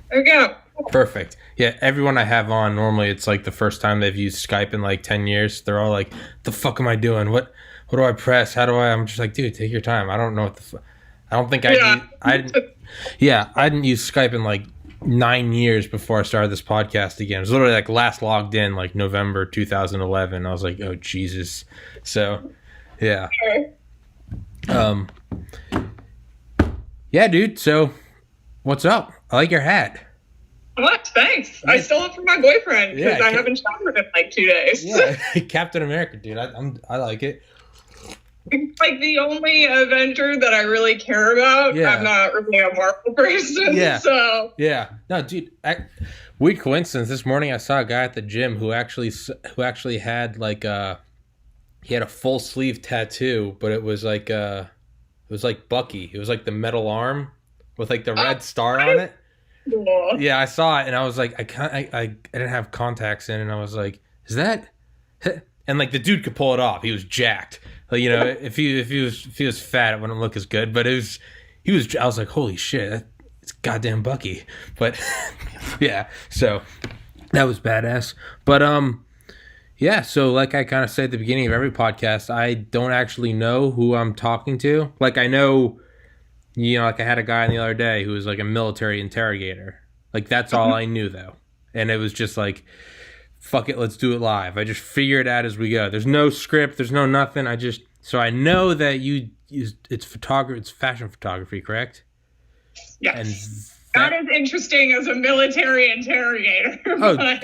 There we go. Perfect. Yeah, everyone I have on, normally it's like the first time they've used Skype in like 10 years. They're all like, the fuck am I doing? What do I press? How do I? I'm just like, dude, take your time. I don't know what I don't think Yeah. I didn't, yeah, I didn't use Skype in like 9 years before I started this podcast again. It was literally like last logged in like November 2011. I was like, oh, Jesus. So, yeah. Um, yeah, dude. So, what's up? I like your hat. What? Thanks. I stole it from my boyfriend because I haven't showered in like 2 days. Yeah, Captain America, dude. I like it. It's like the only Avenger that I really care about. Yeah. I'm not really a Marvel person. Yeah. So Yeah. No, dude. Weird coincidence. This morning I saw a guy at the gym who actually had like he had a full sleeve tattoo, but it was like Bucky. It was like the metal arm with like the red star on it. cool. Yeah, I saw it and I was like, I didn't have contacts in, and I was like, is that? And like the dude could pull it off. He was jacked. Like, you know, if he was fat, it wouldn't look as good. But he was. I was like, holy shit, it's goddamn Bucky. But yeah, so that was badass. But yeah. So like I kind of say at the beginning of every podcast, I don't actually know who I'm talking to. Like I know, you know, like I had a guy the other day who was like a military interrogator. Like that's all I knew though, and it was just like, fuck it, let's do it live. I just figure it out as we go. There's no script, there's no nothing. So I know that it's photography, it's fashion photography, correct? Yes. Not as interesting as a military interrogator.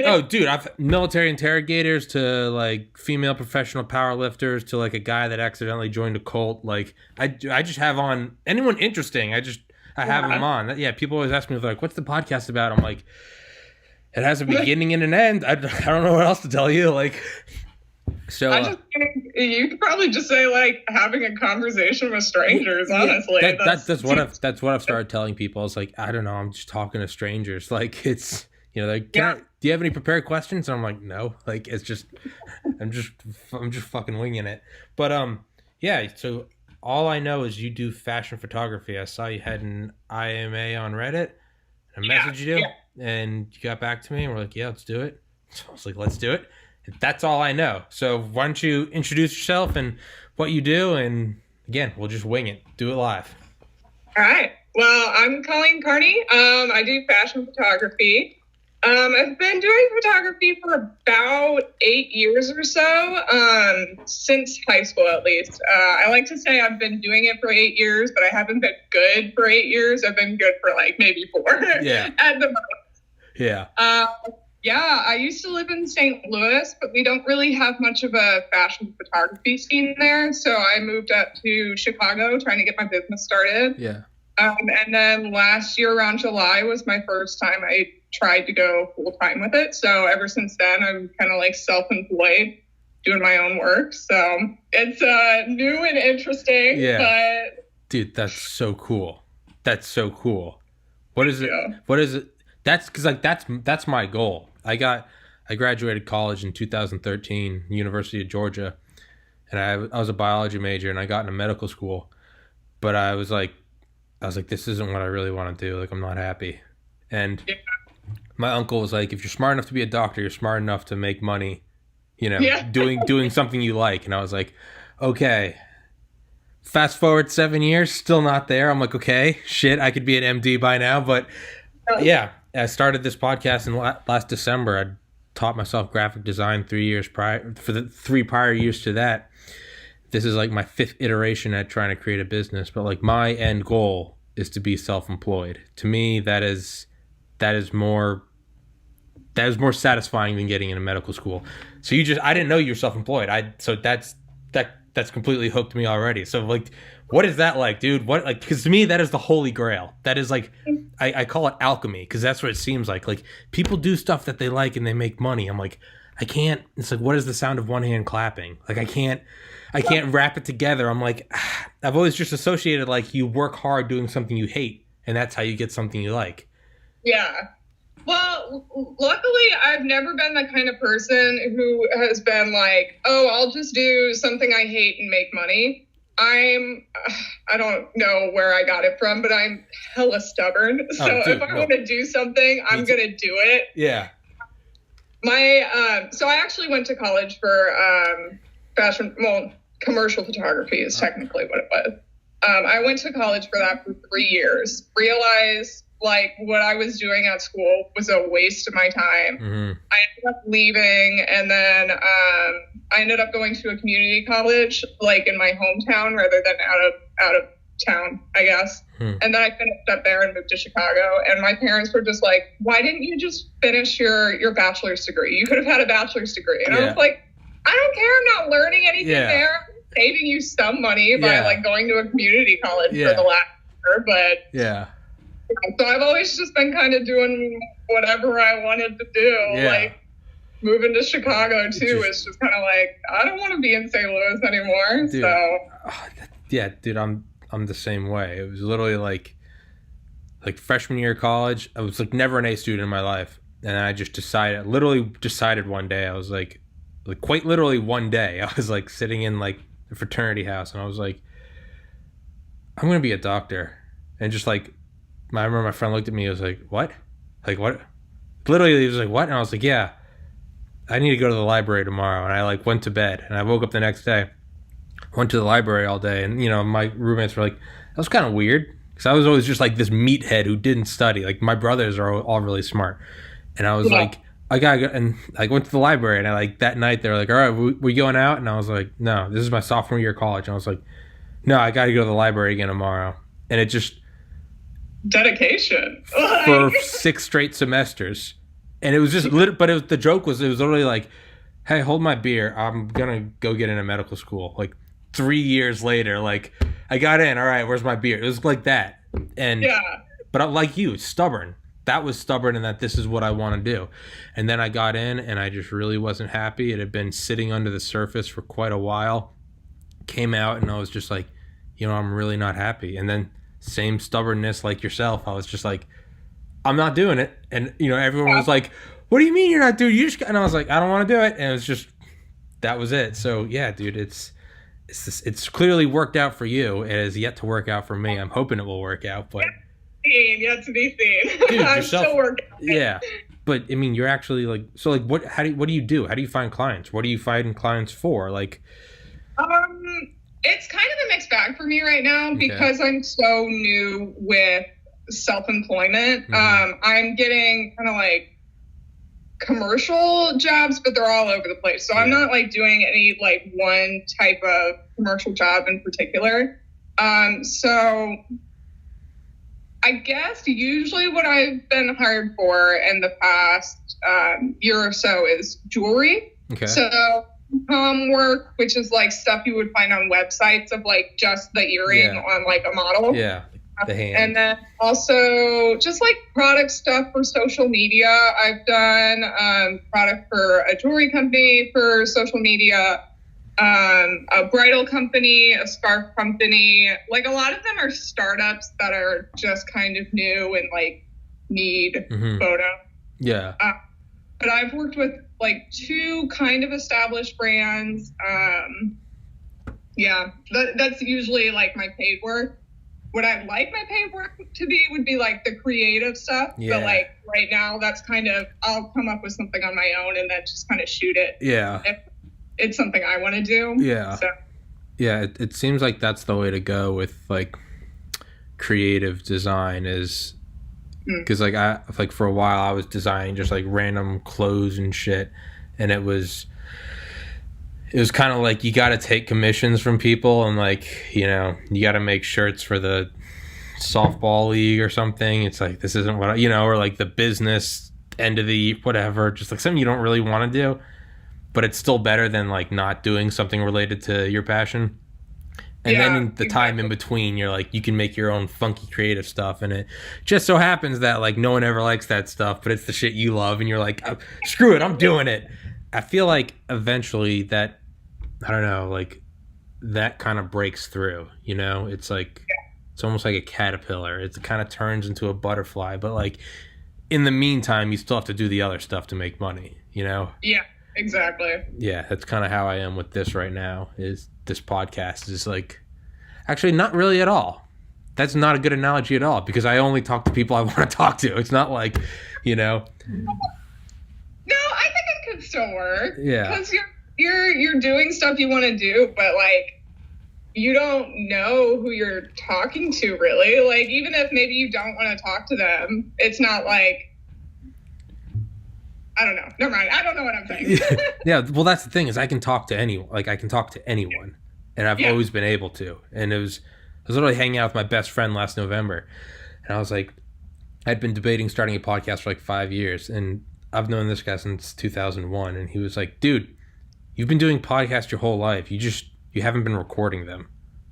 Oh, dude, I've military interrogators to like female professional powerlifters to like a guy that accidentally joined a cult. Like I just have on anyone interesting. I have them on. Yeah, people always ask me like, "What's the podcast about?" I'm like, it has a beginning and an end. I don't know what else to tell you. Like, so I just think you could probably just say like having a conversation with strangers. Honestly, that's what I've started telling people. It's like, I don't know. I'm just talking to strangers. Like it's, you know, like, do you have any prepared questions? And I'm like, no. Like it's just, I'm just fucking winging it. But yeah. So all I know is you do fashion photography. I saw you had an IMA on Reddit. I messaged you, and you got back to me, and we're like, yeah, let's do it. So I was like, let's do it. That's all I know. So why don't you introduce yourself and what you do, and again, we'll just wing it. Do it live. All right. Well, I'm Colleen Carney. I do fashion photography. I've been doing photography for about 8 years or so, since high school at least. I like to say I've been doing it for 8 years, but I haven't been good for 8 years. I've been good for like maybe 4 at the most. Yeah. Yeah, I used to live in St. Louis, but we don't really have much of a fashion photography scene there. So I moved up to Chicago trying to get my business started. Yeah. And then last year around July was my first time I tried to go full time with it. So ever since then, I'm kind of like self-employed, doing my own work. So it's new and interesting. Yeah. But dude, that's so cool. That's so cool. What is it? What is it? That's because like that's my goal. I graduated college in 2013, University of Georgia, and I was a biology major, and I got into medical school, but I was like, this isn't what I really want to do. Like, I'm not happy. And my uncle was like, if you're smart enough to be a doctor, you're smart enough to make money, you know, doing something you like. And I was like, okay. Fast forward 7 years, still not there. I'm like, okay, shit, I could be an MD by now. But yeah, I started this podcast in last December. I taught myself graphic design 3 years prior. For the 3 prior years to that, this is like my 5th iteration at trying to create a business. But like my end goal is to be self-employed. To me, that is more satisfying than getting into medical school. So I didn't know you were self-employed. So that's completely hooked me already. So like, what is that like, dude? What, like, because to me that is the holy grail. That is like, I call it alchemy, because that's what it seems like. Like, people do stuff that they like and they make money. I'm like, I can't. It's like, what is the sound of one hand clapping? Like, I can't wrap it together. I'm like, I've always just associated like you work hard doing something you hate, and that's how you get something you like. Yeah. Well, luckily, I've never been the kind of person who has been like, oh, I'll just do something I hate and make money. I don't know where I got it from, but I'm hella stubborn. So if I want to do something, I'm going to do it. Yeah. So I actually went to college for commercial photography is technically what it was. I went to college for that for 3 years, realized like what I was doing at school was a waste of my time. Mm-hmm. I ended up leaving, and then I ended up going to a community college like in my hometown rather than out of town, I guess. And then I finished up there and moved to Chicago, and my parents were just like, why didn't you just finish your bachelor's degree? You could have had a bachelor's degree. And I was like, I don't care, I'm not learning anything there. I'm saving you some money by like going to a community college for the last year, but so I've always just been kind of doing whatever I wanted to do. Like moving to Chicago too is just kind of like, I don't want to be in St. Louis anymore. Dude, so dude, I'm the same way. It was literally like freshman year of college. I was like never an A student in my life, and I just decided one day. I was like quite literally one day. I was like sitting in like the fraternity house, and I was like, I'm gonna be a doctor, and just like. I remember my friend looked at me. He was like, "What? Like what?" Literally, he was like, "What?" And I was like, "Yeah, I need to go to the library tomorrow." And I like went to bed, and I woke up the next day, went to the library all day, and my roommates were like, "That was kind of weird," because I was always just like this meathead who didn't study. Like my brothers are all really smart, and I was like, "I gotta go," and I went to the library, and I like that night they were like, "All right, we going out?" And I was like, "No, this is my sophomore year of college." And I was like, "No, I gotta go to the library again tomorrow," and it just. Dedication for 6 straight semesters, and it was just but the joke was it was literally like, hey, hold my beer, I'm gonna go get into medical school. Like 3 years later, like I got in, all right, where's my beer? It was like that. And but I'm like you, stubborn. That was stubborn, and that this is what I want to do. And then I got in, and I just really wasn't happy. It had been sitting under the surface for quite a while. Came out, and I was just like, I'm really not happy. And then same stubbornness like yourself. I was just like, I'm not doing it. And, everyone was like, what do you mean you're not doing it? And I was like, I don't want to do it. And it was just, that was it. So yeah, dude, it's clearly worked out for you. It has yet to work out for me. I'm hoping it will work out, but. Yet to be seen. Dude, I'm still working. Yeah. But I mean, you're actually like, so like, what do you do? How do you find clients? What are you finding clients for? Like, it's kind of a mixed bag for me right now because I'm so new with self-employment. I'm getting kind of like commercial jobs, but they're all over the place. So I'm not like doing any like one type of commercial job in particular. So I guess usually what I've been hired for in the past year or so is jewelry. Okay. So work, which is like stuff you would find on websites of like just the earring on like a model. Yeah. The hand. And then also just like product stuff for social media. I've done product for a jewelry company for social media, a bridal company, a scarf company. Like a lot of them are startups that are just kind of new and like need photo. Yeah. But I've worked with like 2 kind of established brands. That's usually like my paid work. What I'd like my paid work to be would be like the creative stuff. Yeah. But like right now, that's kind of, I'll come up with something on my own and then just kind of shoot it. Yeah. If it's something I want to do. Yeah. So. Yeah. It seems like that's the way to go with like creative design is. Because like for a while I was designing just like random clothes and shit, and it was kind of like you got to take commissions from people, and like you got to make shirts for the softball league or something. It's like this isn't what or like the business end of the whatever, just like something you don't really want to do, but it's still better than like not doing something related to your passion. And then in the time in between, you're like, you can make your own funky creative stuff. And it just so happens that like no one ever likes that stuff, but it's the shit you love. And you're like, oh, screw it, I'm doing it. I feel like eventually that, I don't know, like that kind of breaks through, it's like, it's almost like a caterpillar. It kind of turns into a butterfly. But like in the meantime, you still have to do the other stuff to make money, Yeah, exactly. Yeah, that's kind of how I am with this right now is this podcast is like Actually, not really at all. That's not a good analogy at all because I only talk to people I want to talk to. It's not like, you know. No, I think it could still work. Yeah. Because you're doing stuff you want to do, but like you don't know who you're talking to really. Like even if maybe you don't want to talk to them, it's not like I don't know. Never mind. I don't know what I'm saying. Yeah. Well, that's the thing is I can talk to anyone. Like I can talk to anyone, and I've always been able to. And I was literally hanging out with my best friend last November, and I was like, I'd been debating starting a podcast for like 5 years, and I've known this guy since 2001, and he was like, dude, you've been doing podcasts your whole life. You haven't been recording them.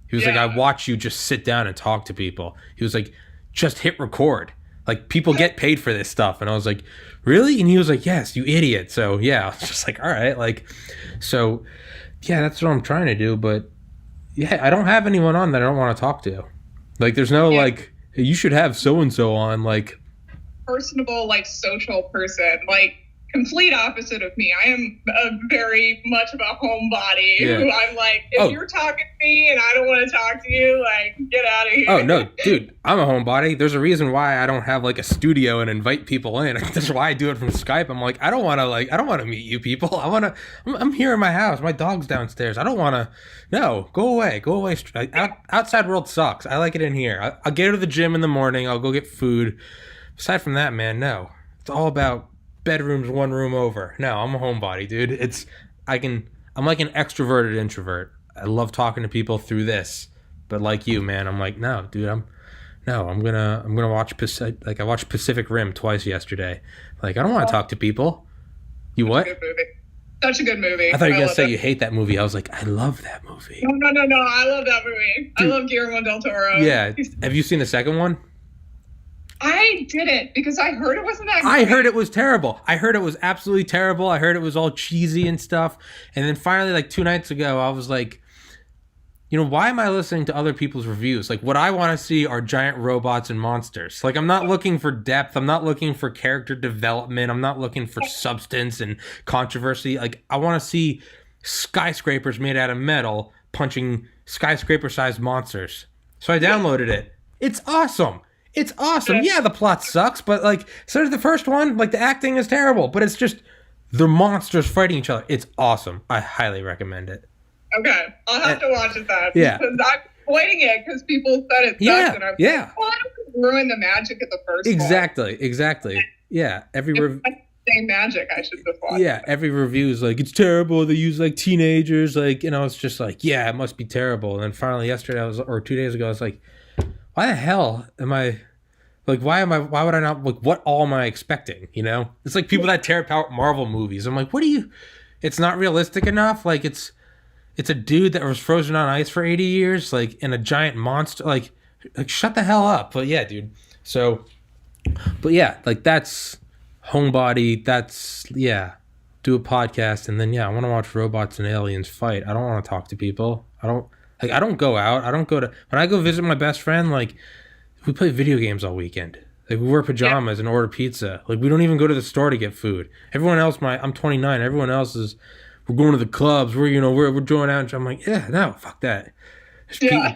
He was like, I watch you just sit down and talk to people. He was like, just hit record. Like, people get paid for this stuff. And I was like, really? And he was like, yes, you idiot. So, yeah, I was just like, all right. Like, so, yeah, that's what I'm trying to do. But, yeah, I don't have anyone on that I don't want to talk to. Like, there's no, like, hey, you should have so-and-so on, like. Personable, like, social person. Like, complete opposite of me. I am very much of a homebody who I'm like, if you're talking to me and I don't want to talk to you, like, get out of here. Oh, no, dude, I'm a homebody. There's a reason why I don't have, like, a studio and invite people in. That's why I do it from Skype. I'm like, I don't want to meet you people. I'm here in my house. My dog's downstairs. I don't want to, no, go away. Outside world sucks. I like it in here. I'll get to the gym in the morning. I'll go get food. Aside from that, man, no. It's all about bedrooms one room over. No, I'm a homebody, dude. I'm like an extroverted introvert. I love talking to people through this, but like you, man, I'm like, no, dude, I'm gonna watch I watched Pacific Rim twice yesterday. Like, I don't want to talk to people. You what? Such a good movie. Such a good movie. I thought you were gonna say you hate that movie. I was like, I love that movie. No. I love that movie. Dude, I love Guillermo del Toro. Yeah. Have you seen the second one? I didn't because I heard it wasn't that good. I heard it was terrible. I heard it was absolutely terrible. I heard it was all cheesy and stuff. And then finally, like 2 nights ago, I was like, you know, why am I listening to other people's reviews? Like, what I want to see are giant robots and monsters. Like, I'm not looking for depth. I'm not looking for character development. I'm not looking for substance and controversy. Like, I want to see skyscrapers made out of metal punching skyscraper-sized monsters. So I downloaded it. It's awesome. It's awesome. Yeah, the plot sucks, but like, so did the first one. Like, the acting is terrible, but it's just the monsters fighting each other. It's awesome. I highly recommend it. Okay, I'll have to watch it then. Yeah, because I'm avoiding it because people said it sucks, and I'm like, well, I don't ruin the magic of the first one. Exactly. Yeah, same magic. I should just watch. Yeah, every review is like, it's terrible. They use like teenagers, like, you know. It's just like, yeah, it must be terrible. And then finally, yesterday, or 2 days ago, I was like, why the hell am I, like, why would I not, like, what all am I expecting, you know? It's like people that tear apart Marvel movies. I'm like, it's not realistic enough? Like, it's a dude that was frozen on ice for 80 years, like, in a giant monster, like shut the hell up. But yeah, dude. So, but yeah, like, that's homebody, do a podcast, and then, I want to watch robots and aliens fight. I don't want to talk to people. I don't go out. When I go visit my best friend, like, we play video games all weekend. Like, we wear pajamas and order pizza. Like, we don't even go to the store to get food. Everyone else, I'm 29. Everyone else we're going to the clubs. We're going out. And I'm like, no, fuck that.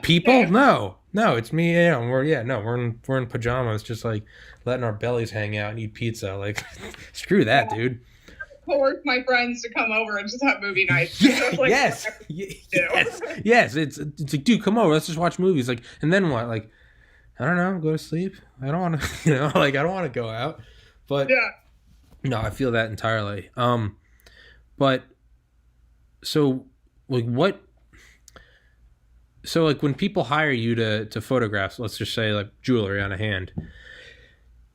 People? No, it's me. Yeah, we're in pajamas, just like letting our bellies hang out and eat pizza. Like, screw that, dude. Coerce my friends to come over and just have movie nights. Yes. It's like, dude, come over. Let's just watch movies. Like, and then what? Like, I don't know. Go to sleep. I don't want to. Like, I don't want to go out. But no, I feel that entirely. But so like what? So like when people hire you to photograph, let's just say like jewelry on a hand,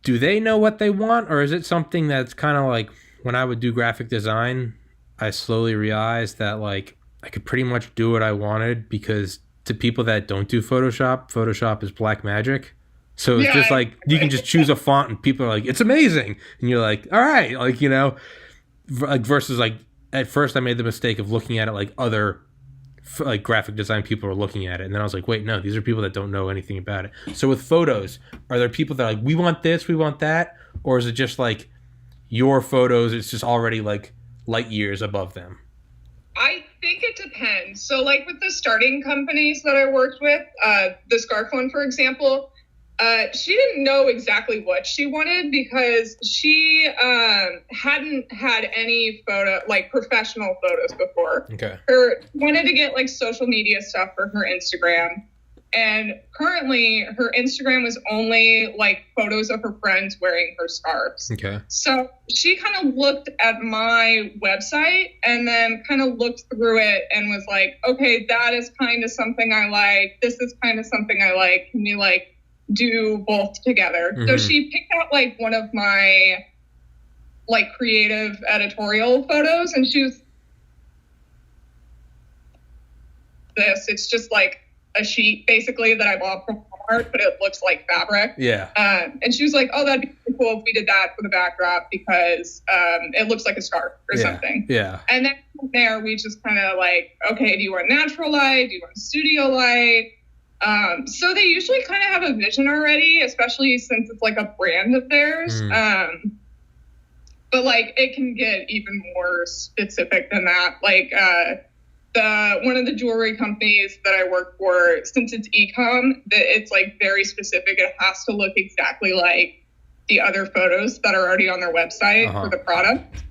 do they know what they want, or is it something that's kind of like? When I would do graphic design, I slowly realized that like I could pretty much do what I wanted because to people that don't do Photoshop is black magic. So it's just like you can just choose a font and people are like, it's amazing. And you're like, all right, like, you know, like versus like at first I made the mistake of looking at it like other like graphic design people are looking at it. And then I was like, wait, no, these are people that don't know anything about it. So with photos, are there people that are like, we want this, we want that? Or is it just like, your photos, it's just already like light years above them? I think it depends depend. So like with the starting companies that I worked with, the scarf one, for example, she didn't know exactly what she wanted because she hadn't had any professional photos before. Okay. Wanted to get like social media stuff for her Instagram. And currently her Instagram was only like photos of her friends wearing her scarves. Okay. So she kind of looked at my website and then kind of looked through it and was like, okay, that is kind of something I like. This is kind of something I like. Can you like do both together? Mm-hmm. So she picked out like one of my like creative editorial photos and she was it's just like a sheet basically that I bought from Walmart, but it looks like fabric. Yeah. And she was like, oh, that'd be cool if we did that for the backdrop because it looks like a scarf or something. Yeah. And then from there, we just kind of like, okay, do you want natural light? Do you want studio light? So they usually kind of have a vision already, especially since it's like a brand of theirs. But like it can get even more specific than that. Like one of the jewelry companies that I work for, since it's e-com, it's like very specific. It has to look exactly like the other photos that are already on their website for the product.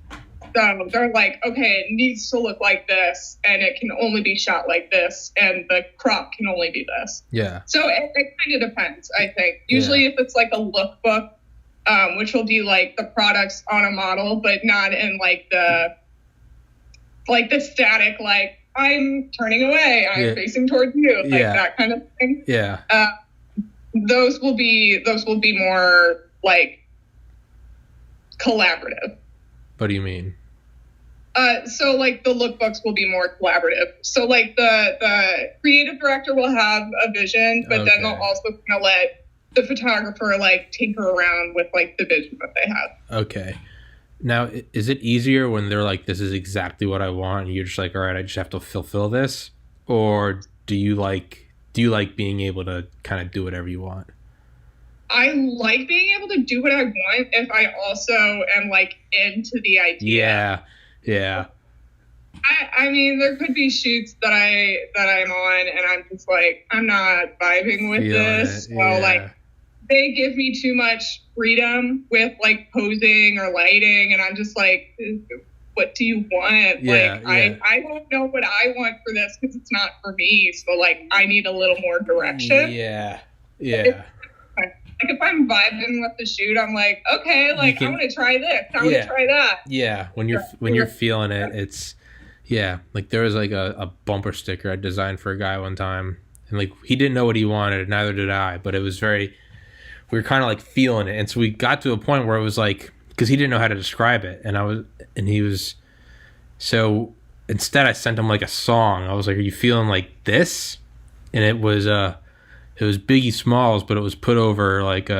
So they're like, okay, it needs to look like this, and it can only be shot like this, and the crop can only be this. Yeah. So it kind of depends, I think. Usually if it's like a lookbook, which will be like the products on a model, but not in like the static, like, I'm turning away, I'm facing towards you, like that kind of thing. Yeah. Those will be more like collaborative. What do you mean? So like the lookbooks will be more collaborative. So like the creative director will have a vision, but then they'll also kind of let the photographer like tinker around with like the vision that they have. Okay. Now, is it easier when they're like, this is exactly what I want, and you're just like, all right, I just have to fulfill this? Or do you like being able to kind of do whatever you want? I like being able to do what I want if I also am like into the idea. Yeah. I mean, there could be shoots that I'm on and I'm just like, I'm not vibing with this. So like they give me too much freedom with like posing or lighting, and I'm just like, what do you want? I don't know what I want for this because it's not for me. So like I need a little more direction. Yeah. Like if I'm vibing with the shoot, I'm like, okay, like I want to try this. I want to try that. Yeah. When you're feeling it, it's like there was like a bumper sticker I designed for a guy one time, and like he didn't know what he wanted, neither did I, but it was we were kind of like feeling it. And so we got to a point where it was like, because he didn't know how to describe it, so instead I sent him like a song. I was like, are you feeling like this? And it was Biggie Smalls, but it was put over like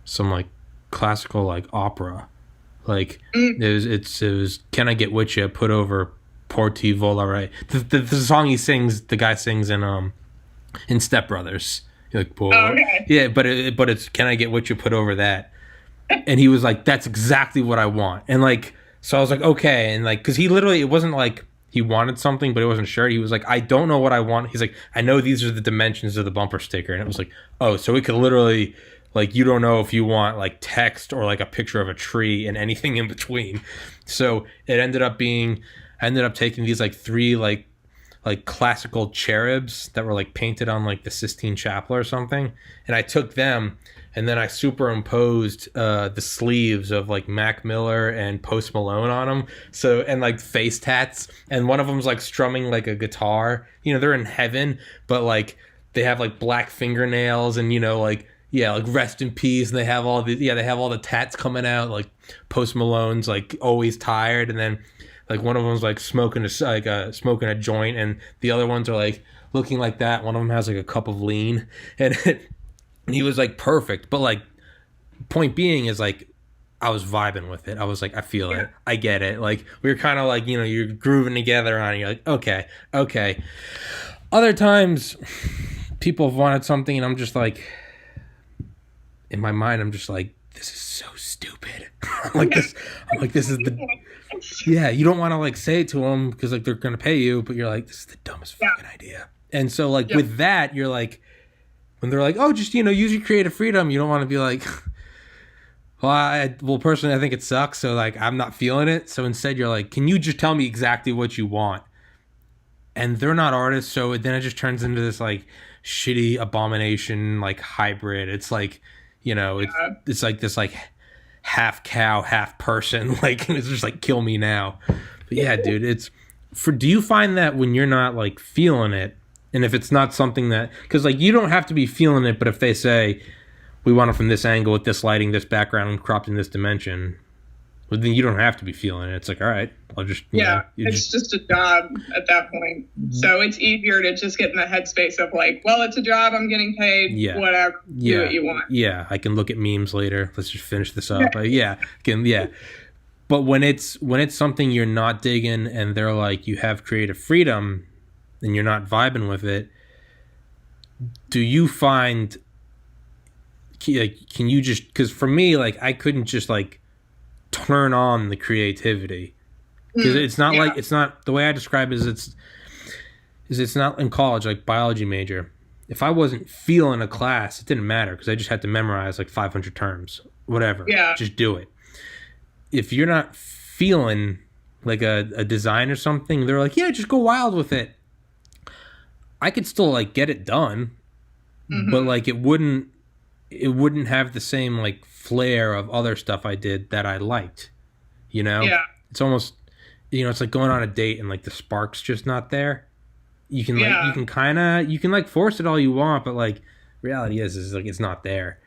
some like classical like opera. Like it was Can I Get With Ya put over Porti Volare. The song the guy sings in Step Brothers. Like, okay. Yeah, but it's Can I Get What You put over that? And he was like, that's exactly what I want. And like, so I was like, okay. And like, because he literally, it wasn't like he wanted something, but he wasn't sure. He was like, I don't know what I want. He's like, I know these are the dimensions of the bumper sticker. And it was like, oh, so it could literally, like, you don't know if you want like text or like a picture of a tree and anything in between. So it ended up taking these like three like classical cherubs that were like painted on like the Sistine Chapel or something, and I took them and then I superimposed the sleeves of like Mac Miller and Post Malone on them, so, and like face tats, and one of them's like strumming like a guitar. They're in heaven, but like they have like black fingernails, and like rest in peace, and they have all the tats coming out, like Post Malone's like Always Tired, and then like one of them's like smoking a joint, and the other ones are like looking like that. One of them has like a cup of lean, and he was like perfect. But like, point being is like, I was vibing with it. I was like, I feel it. I get it. Like we were kind of like, you're grooving together on it. You're like, okay. Other times, people have wanted something, and I'm just like, in my mind, I'm just like, this is so stupid. I'm like, this is the Yeah, you don't want to like say it to them because like they're gonna pay you, but you're like, this is the dumbest fucking idea. And so like with that, you're like, when they're like, oh, just use your creative freedom, you don't want to be like, well, personally, I think it sucks, so like I'm not feeling it. So instead, you're like, can you just tell me exactly what you want? And they're not artists, so then it just turns into this like shitty abomination, like hybrid. It's like, it's like this like half cow, half person. Like it's just like kill me now. But yeah, dude, do you find that when you're not like feeling it, and if it's not something that, because like you don't have to be feeling it, but if they say we want it from this angle with this lighting, this background, cropped in this dimension, well, then you don't have to be feeling it. It's like, all right, I'll just it's just a job at that point. So it's easier to just get in the headspace of like, well, it's a job, I'm getting paid, whatever, do what you want. Yeah, I can look at memes later. Let's just finish this up. But when it's something you're not digging and they're like, you have creative freedom and you're not vibing with it, do you find, can you just, because for me, like I couldn't just like turn on the creativity, because it's not like, it's not, the way I describe it is it's not in college, like biology major. If I wasn't feeling a class, it didn't matter because I just had to memorize like 500 terms, whatever. Yeah. Just do it. If you're not feeling like a design or something, they're like, yeah, just go wild with it. I could still like get it done, but like it wouldn't have the same like flair of other stuff I did that I liked, Yeah. It's almost, it's like going on a date and like the spark's just not there. You can like, you can like force it all you want, but like reality is like, it's not there.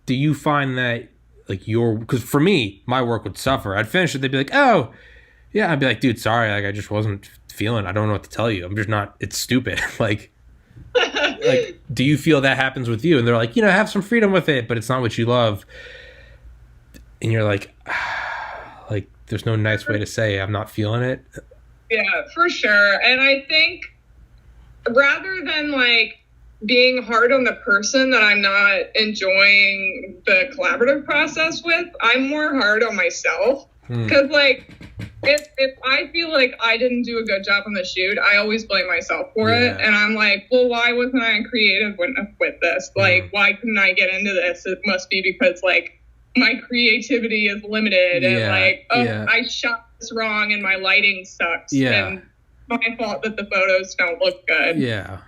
Do you find that like because for me, my work would suffer. I'd finish it. They'd be like, oh yeah. I'd be like, dude, sorry. Like I just wasn't feeling, I don't know what to tell you. I'm just not, it's stupid. like, do you feel that happens with you? And they're like, have some freedom with it, but it's not what you love. And you're like, like, there's no nice way to say I'm not feeling it. Yeah, for sure. And I think rather than like being hard on the person that I'm not enjoying the collaborative process with, I'm more hard on myself. Because like, if I feel like I didn't do a good job on the shoot, I always blame myself for it. And I'm like, well, why wasn't I creative with this? Like, why couldn't I get into this? It must be because like my creativity is limited and like, I shot this wrong and my lighting sucks. And my fault that the photos don't look good. So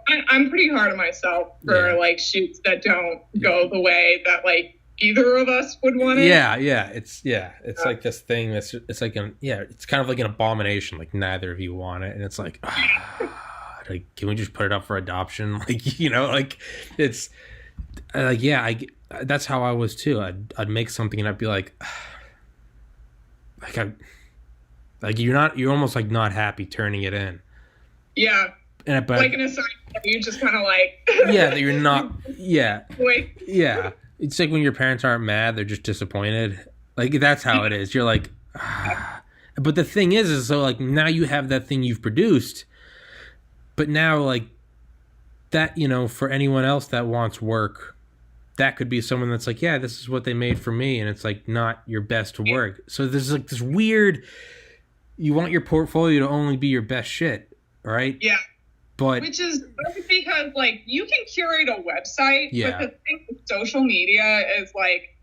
I'm pretty hard on myself for like shoots that don't go the way that like either of us would want it. It's like this thing that's, it's like it's kind of like an abomination, like neither of you want it, and it's like, like, can we just put it up for adoption? Like, like it's like, that's how I was too. I'd make something and I'd be like you're almost like not happy turning it in. But like an assignment, you just kind of like that you're not It's like when your parents aren't mad, they're just disappointed. Like, that's how it is. You're like, But the thing is so, like, now you have that thing you've produced. But now, like, that, for anyone else that wants work, that could be someone that's like, yeah, this is what they made for me. And it's, like, not your best work. So there's, like, this weird, you want your portfolio to only be your best shit, right? Yeah. But, which is because like you can curate a website, but the thing with social media is like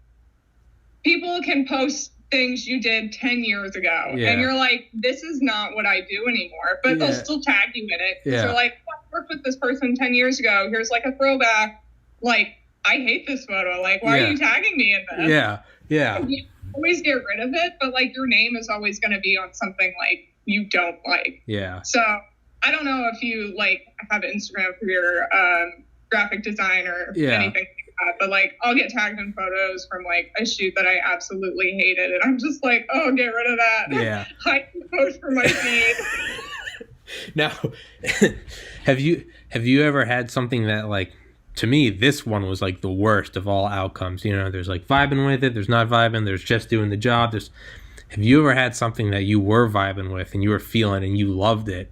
people can post things you did 10 years ago and you're like, this is not what I do anymore, but they'll still tag you in it. So like, I worked with this person 10 years ago, here's like a throwback, like I hate this photo, like why are you tagging me in this? You always get rid of it, but like your name is always going to be on something like you don't like. So I don't know if you like have an Instagram for your graphic design or anything like that, but like I'll get tagged in photos from like a shoot that I absolutely hated, and I'm just like, oh, get rid of that. Hide the post from my feed. Now, have you ever had something that like, to me, this one was like the worst of all outcomes? There's like vibing with it, there's not vibing, there's just doing the job. Have you ever had something that you were vibing with and you were feeling and you loved it,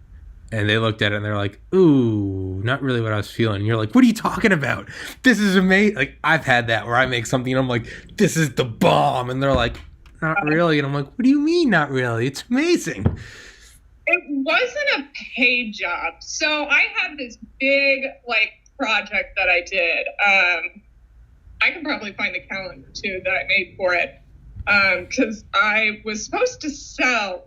and they looked at it and they're like, ooh, not really what I was feeling. And you're like, what are you talking about? This is amazing. Like, I've had that where I make something and I'm like, this is the bomb. And they're like, not really. And I'm like, what do you mean not really? It's amazing. It wasn't a paid job. So I had this big project that I did. I can probably find the calendar too that I made for it. Because I was supposed to sell.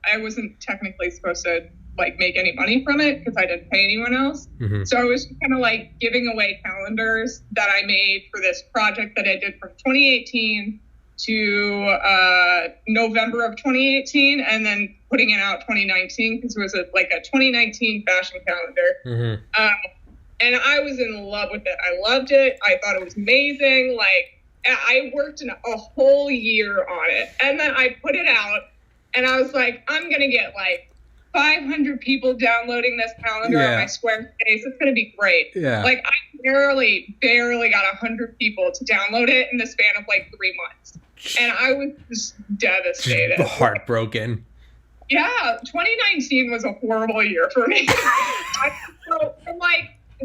I wasn't technically supposed to make any money from it because I didn't pay anyone else. Mm-hmm. So I was kind of giving away calendars that I made for this project that I did from 2018 to November of 2018, and then putting it out 2019 because it was a 2019 fashion calendar. Mm-hmm. And I was in love with it. I loved it. I thought it was amazing. I worked a whole year on it, and then I put it out, and I was like, I'm gonna get 500 people downloading this calendar on my Squarespace. It's gonna be great. Yeah. I barely got 100 people to download it in the span of 3 months, and I was just devastated, heartbroken. Yeah, 2019 was a horrible year for me. So from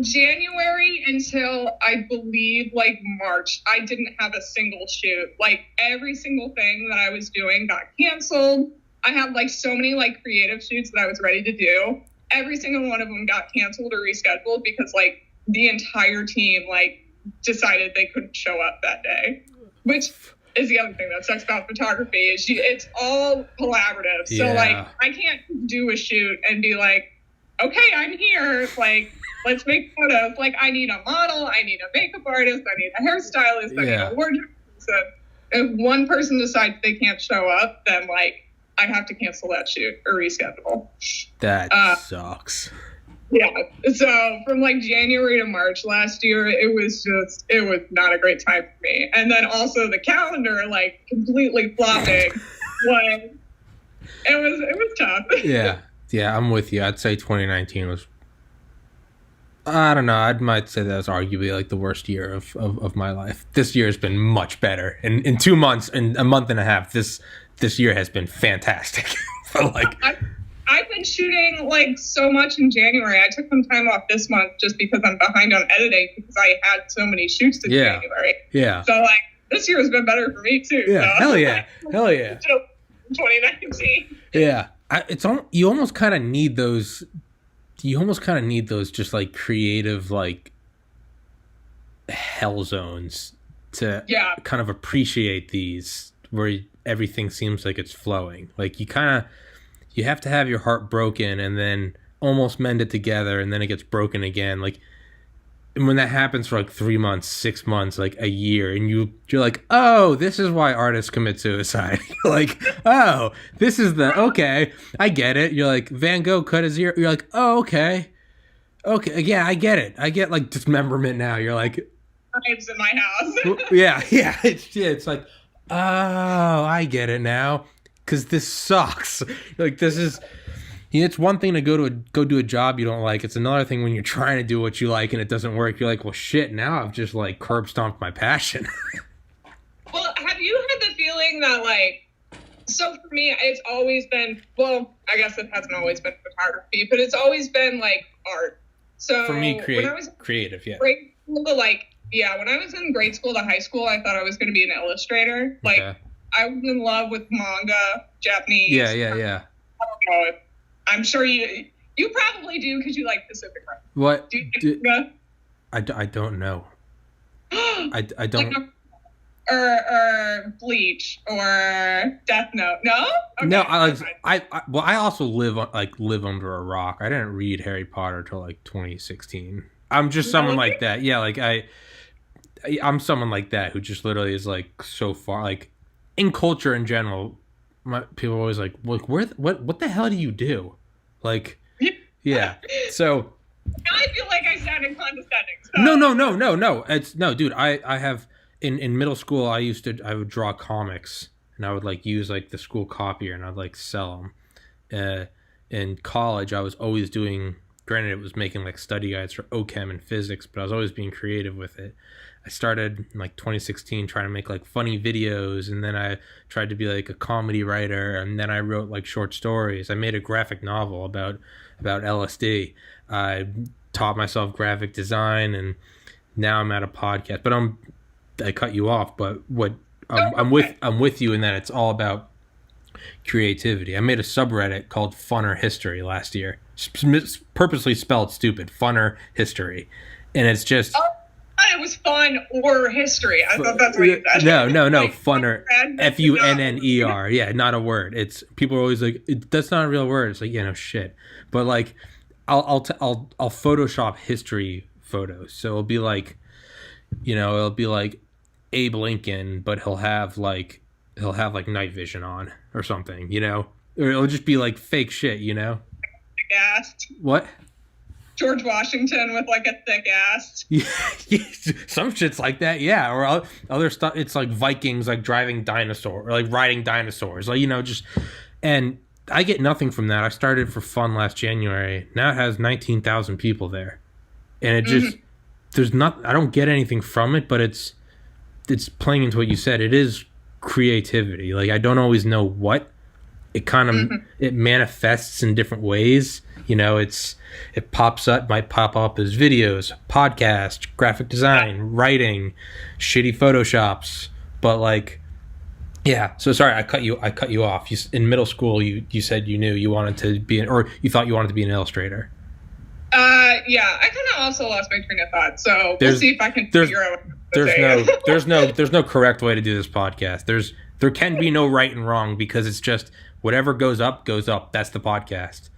January until I believe March, I didn't have a single shoot. Every single thing that I was doing got canceled. I had so many creative shoots that I was ready to do. Every single one of them got canceled or rescheduled because the entire team decided they couldn't show up that day, which is the other thing that sucks about photography is it's all collaborative. So I can't do a shoot and be okay, I'm here. Let's make photos. I need a model. I need a makeup artist. I need a hairstylist. I need a wardrobe person. If one person decides they can't show up, then I have to cancel that shoot or reschedule. That sucks. Yeah. So from January to March last year, it was not a great time for me. And then also the calendar completely flopping it was tough. Yeah. Yeah, I'm with you. I'd say 2019 was, I don't know, I might say that was arguably the worst year of my life. This year has been much better. In 2 months and a month and a half, this year has been fantastic. But I've been shooting so much in January. I took some time off this month just because I'm behind on editing because I had so many shoots in January. Yeah. So this year has been better for me too. Yeah. So. Hell yeah. 2019. Yeah. You almost kind of need those. You almost kind of need those just creative hell zones to kind of appreciate these where everything seems like it's flowing. You have to have your heart broken and then almost mend it together and then it gets broken again. And when that happens for 3 months, 6 months, a year, and you're oh, this is why artists commit suicide. Oh, this is okay, I get it. You're Van Gogh cut his ear. You're oh, okay, yeah, I get it. I get dismemberment now. You're knives in my house. yeah. It's oh, I get it now. Because this sucks. This is. It's one thing to go do a job you don't like. It's another thing when you're trying to do what you like and it doesn't work. You're well, shit, now I've just curb stomped my passion. Well, have you had the feeling that so for me, it's always been, well, I guess it hasn't always been photography, but it's always been art. So for me, when I was creative, yeah. Grade school to when I was in grade school to high school, I thought I was going to be an illustrator. Okay. I was in love with manga, Japanese. Yeah. I don't know. I'm sure you probably do because you like Pacific Rim. What? Do you manga? I don't know. I don't. Or Bleach or Death Note. No. Okay. No. I also live under a rock. I didn't read Harry Potter till 2016. I'm just someone like that. Yeah. I'm someone like that who just literally is so far in culture in general. People are always what the hell do you do? Yeah. So now I feel like I sounded condescending. So. No. It's no, dude. I have in middle school. I would draw comics and I would use the school copier and I'd sell them. In college, I was always doing. Granted, it was making study guides for OChem and physics, but I was always being creative with it. I started in 2016 trying to make funny videos, and then I tried to be a comedy writer, and then I wrote short stories. I made a graphic novel about LSD. I taught myself graphic design, and now I'm at a podcast. But I cut you off. But what I'm with you in that it's all about creativity. I made a subreddit called Funner History last year. Purposely spelled stupid. Funner History. And it's just... Oh, it was fun or history. I thought that's what you said. No. Like, funner. Funner. Yeah, not a word. It's... People are always like, that's not a real word. It's like, yeah, no shit. But like, I'll Photoshop history photos. So it'll be like, it'll be like Abe Lincoln, but he'll have like night vision on or something, or it'll just be like fake shit, Ass. What? George Washington with like a thick ass. Yeah, some shit's like that, yeah. Or other stuff. It's like Vikings like driving dinosaur or like riding dinosaurs, like just. And I get nothing from that. I started for fun last January. Now it has 19,000 people there, and it just there's not. I don't get anything from it, but it's playing into what you said. It is creativity. Like, I don't always know what it kind of it manifests in different ways. It pops up, might pop up as videos, podcast, graphic design, writing, shitty photoshops. But like, yeah. So sorry, I cut you off. In middle school, you said you wanted to be or you thought you wanted to be an illustrator. Yeah, I kind of also lost my train of thought. So we'll see if I can figure out. There's no correct way to do this podcast. There can be no right and wrong because it's just whatever goes up goes up. That's the podcast.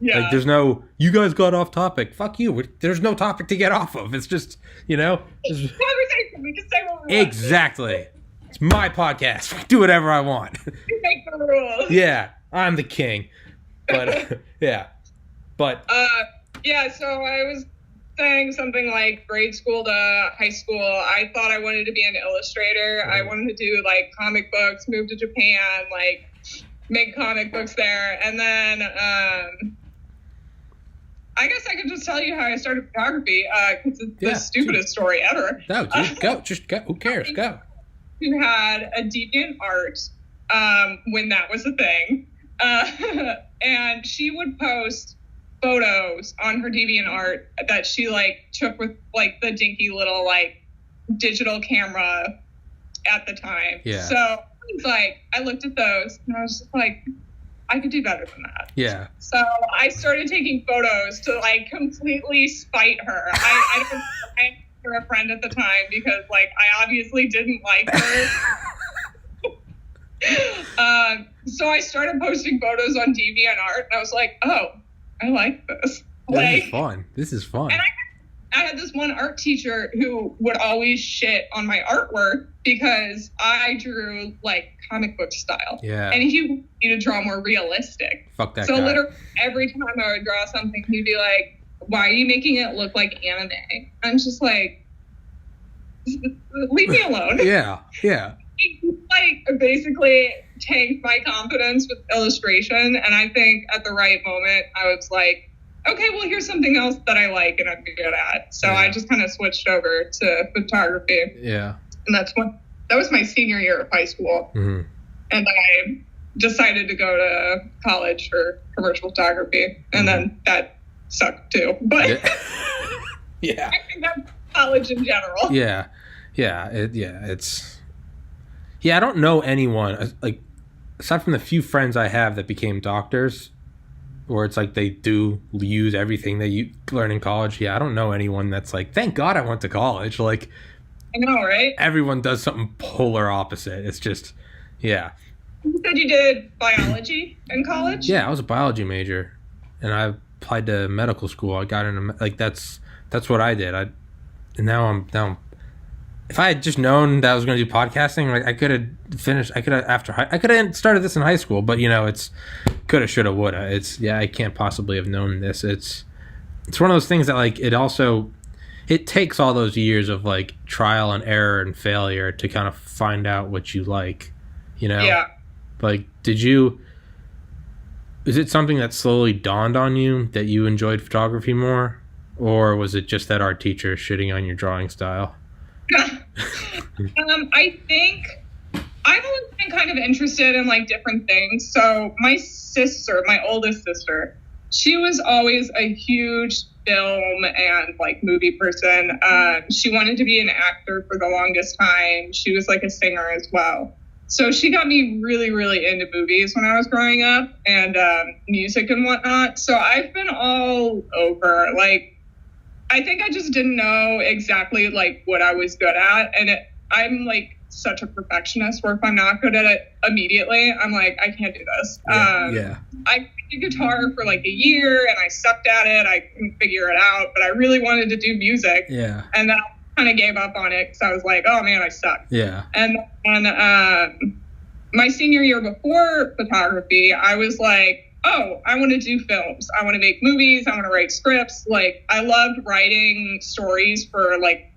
Yeah. Like, there's no, you guys got off topic. Fuck you. There's no topic to get off of. It's just, It's conversation. We can say what we want. Exactly. It's my podcast. Do whatever I want. You make the rules. Yeah, I'm the king. But yeah. But yeah, so I was saying something like grade school to high school. I thought I wanted to be an illustrator. I wanted to do like comic books, move to Japan, like make comic books there. And then I guess I could just tell you how I started photography because it's the stupidest story ever. No, dude, go. Just go. Who cares? Go. Who had a DeviantArt when that was a thing. And she would post photos on her DeviantArt that she like took with like the dinky little like digital camera at the time. Yeah. So it's like I looked at those and I was just like, I could do better than that. Yeah. So I started taking photos to like completely spite her. I don't like her a friend at the time because like I obviously didn't like her. So I started posting photos on DeviantArt and I was like, oh, I like this. This is fun. And I had this one art teacher who would always shit on my artwork because I drew like comic book style. Yeah. And he wanted me to draw more realistic. Fuck that guy. So literally every time I would draw something, he'd be like, why are you making it look like anime? I'm just like, leave me alone. Yeah. He like basically tanked my confidence with illustration, and I think at the right moment I was like, okay, well here's something else that I like and I'm good at. So I just kind of switched over to photography. Yeah. And that was my senior year of high school. Mm-hmm. And I decided to go to college for commercial photography, and then that sucked too. But yeah. I think that's college in general. Yeah. It's I don't know anyone like aside from the few friends I have that became doctors, or it's like they do use everything they learn in college. Yeah, I don't know anyone that's like, thank God I went to college. Like, I know, right? Everyone does something polar opposite. It's just, yeah. You said you did biology in college? Yeah, I was a biology major, and I applied to medical school. I got into like that's what I did. And now I'm. If I had just known that I was going to do podcasting, like I could have finished. I could have started this in high school, but it's coulda, shoulda, woulda. I can't possibly have known this. It's one of those things that like it takes all those years of like trial and error and failure to kind of find out what you like, Yeah. Like, is it something that slowly dawned on you that you enjoyed photography more, or was it just that art teacher shitting on your drawing style? I think I've always been kind of interested in like different things. So my oldest sister, She was always a huge film and like movie person. She wanted to be an actor for the longest time. She was like a singer as well. So she got me really, really into movies when I was growing up, and music and whatnot. So I've been all over. Like, I think I just didn't know exactly like what I was good at. And I'm like such a perfectionist where if I'm not good at it immediately, I'm like, I can't do this. I played guitar for like a year and I sucked at it. I couldn't figure it out, but I really wanted to do music. Yeah. And then I kind of gave up on it because I was like, oh man, I suck. Yeah. And my senior year before photography, I was like, oh, I want to do films. I want to make movies. I want to write scripts. Like, I loved writing stories for like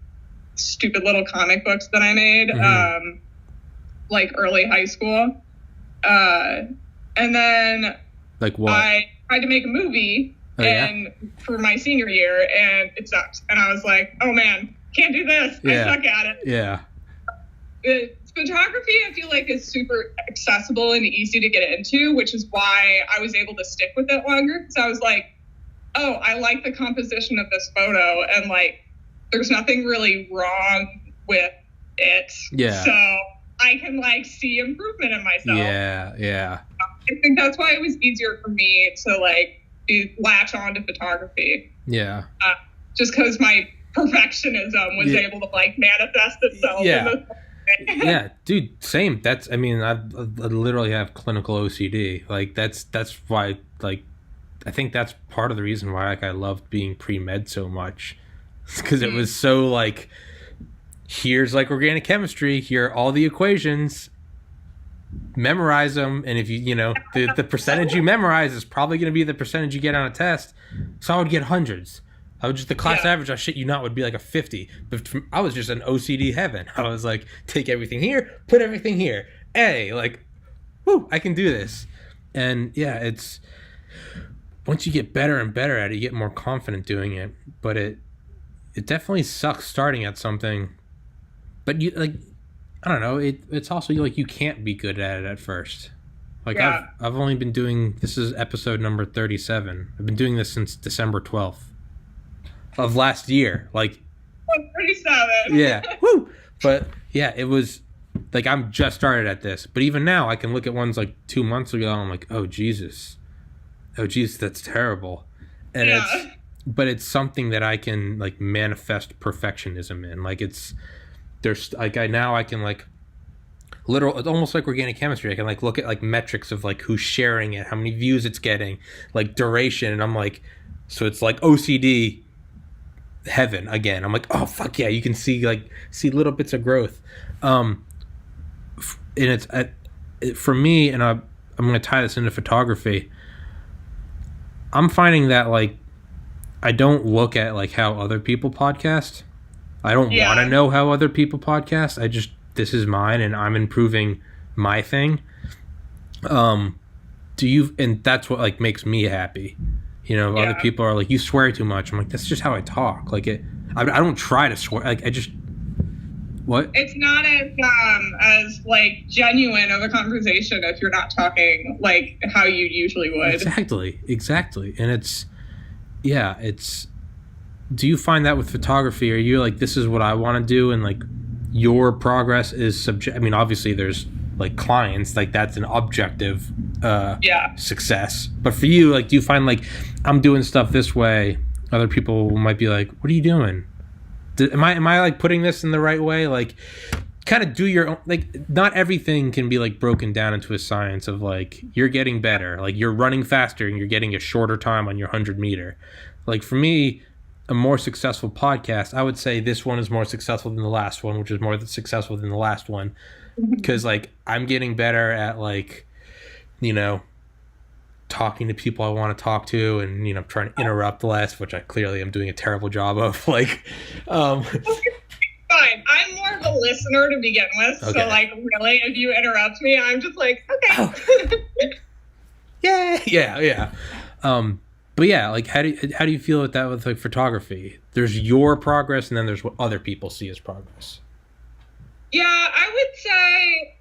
stupid little comic books that I made, like early high school. And then like what? I tried to make a movie for my senior year, and it sucked. And I was like, oh man, can't do this. I suck at it. Yeah. Photography, I feel like, is super accessible and easy to get into, which is why I was able to stick with it longer. Because I was like, oh, I like the composition of this photo, and like, there's nothing really wrong with it. Yeah. So I can like see improvement in myself. Yeah. I think that's why it was easier for me to like latch on to photography. Yeah. Just because my perfectionism was able to like manifest itself. Yeah. Yeah, dude, same. I literally have clinical OCD. Like that's why, like, I think that's part of the reason why like I loved being pre-med so much. Because it was so like, here's like organic chemistry, here are all the equations, memorize them, and if you know the percentage you memorize is probably going to be the percentage you get on a test. So I would get hundreds. The class average, I shit you not, would be like a 50. But I was just in OCD heaven. I was like, take everything here, put everything here. Like, whoo, I can do this. And yeah, it's, once you get better and better at it, you get more confident doing it. But it definitely sucks starting at something. But you, like, I don't know, it's also like you can't be good at it at first. Like, I've only been doing, this is episode number 37. I've been doing this since December 12th. Of last year, like 37. Yeah, woo. But yeah, it was like I'm just started at this. But even now, I can look at ones like 2 months ago. And I'm like, oh Jesus, that's terrible. And it's something that I can like manifest perfectionism in. Like there's like I can like literal. It's almost like organic chemistry. I can like look at like metrics of like who's sharing it, how many views it's getting, like duration, and I'm like, so it's like OCD. Heaven again. I'm like, oh fuck yeah, you can see little bits of growth, and it's for me, and I'm going to tie this into photography. I'm finding that like I don't look at like how other people podcast. I don't want to know how other people podcast. This is mine, and I'm improving my thing. And that's what like makes me happy. You know, other people are like, you swear too much. I'm like, that's just how I talk. Like, I don't try to swear. Like, what? It's not as like genuine of a conversation if you're not talking like how you usually would. Exactly. And do you find that with photography? Are you like, this is what I want to do, and like your progress is I mean, obviously there's like clients, like that's an objective success, but for you, like, do you find like I'm doing stuff this way, other people might be like, what are you doing? Am I like putting this in the right way? Like, kind of do your own, like, not everything can be like broken down into a science of like you're getting better, like you're running faster and you're getting a shorter time on your 100-meter. Like for me, a more successful podcast, I would say this one is more successful than the last one, which is more successful than the last one, because like I'm getting better at like, you know, talking to people I want to talk to, and you know, trying to interrupt less, which I clearly am doing a terrible job of. Like, fine. I'm more of a listener to begin with, okay. So like, really, if you interrupt me, I'm just like, okay. Yeah. But yeah, like, how do you feel with that with like photography? There's your progress, and then there's what other people see as progress. Yeah, I would say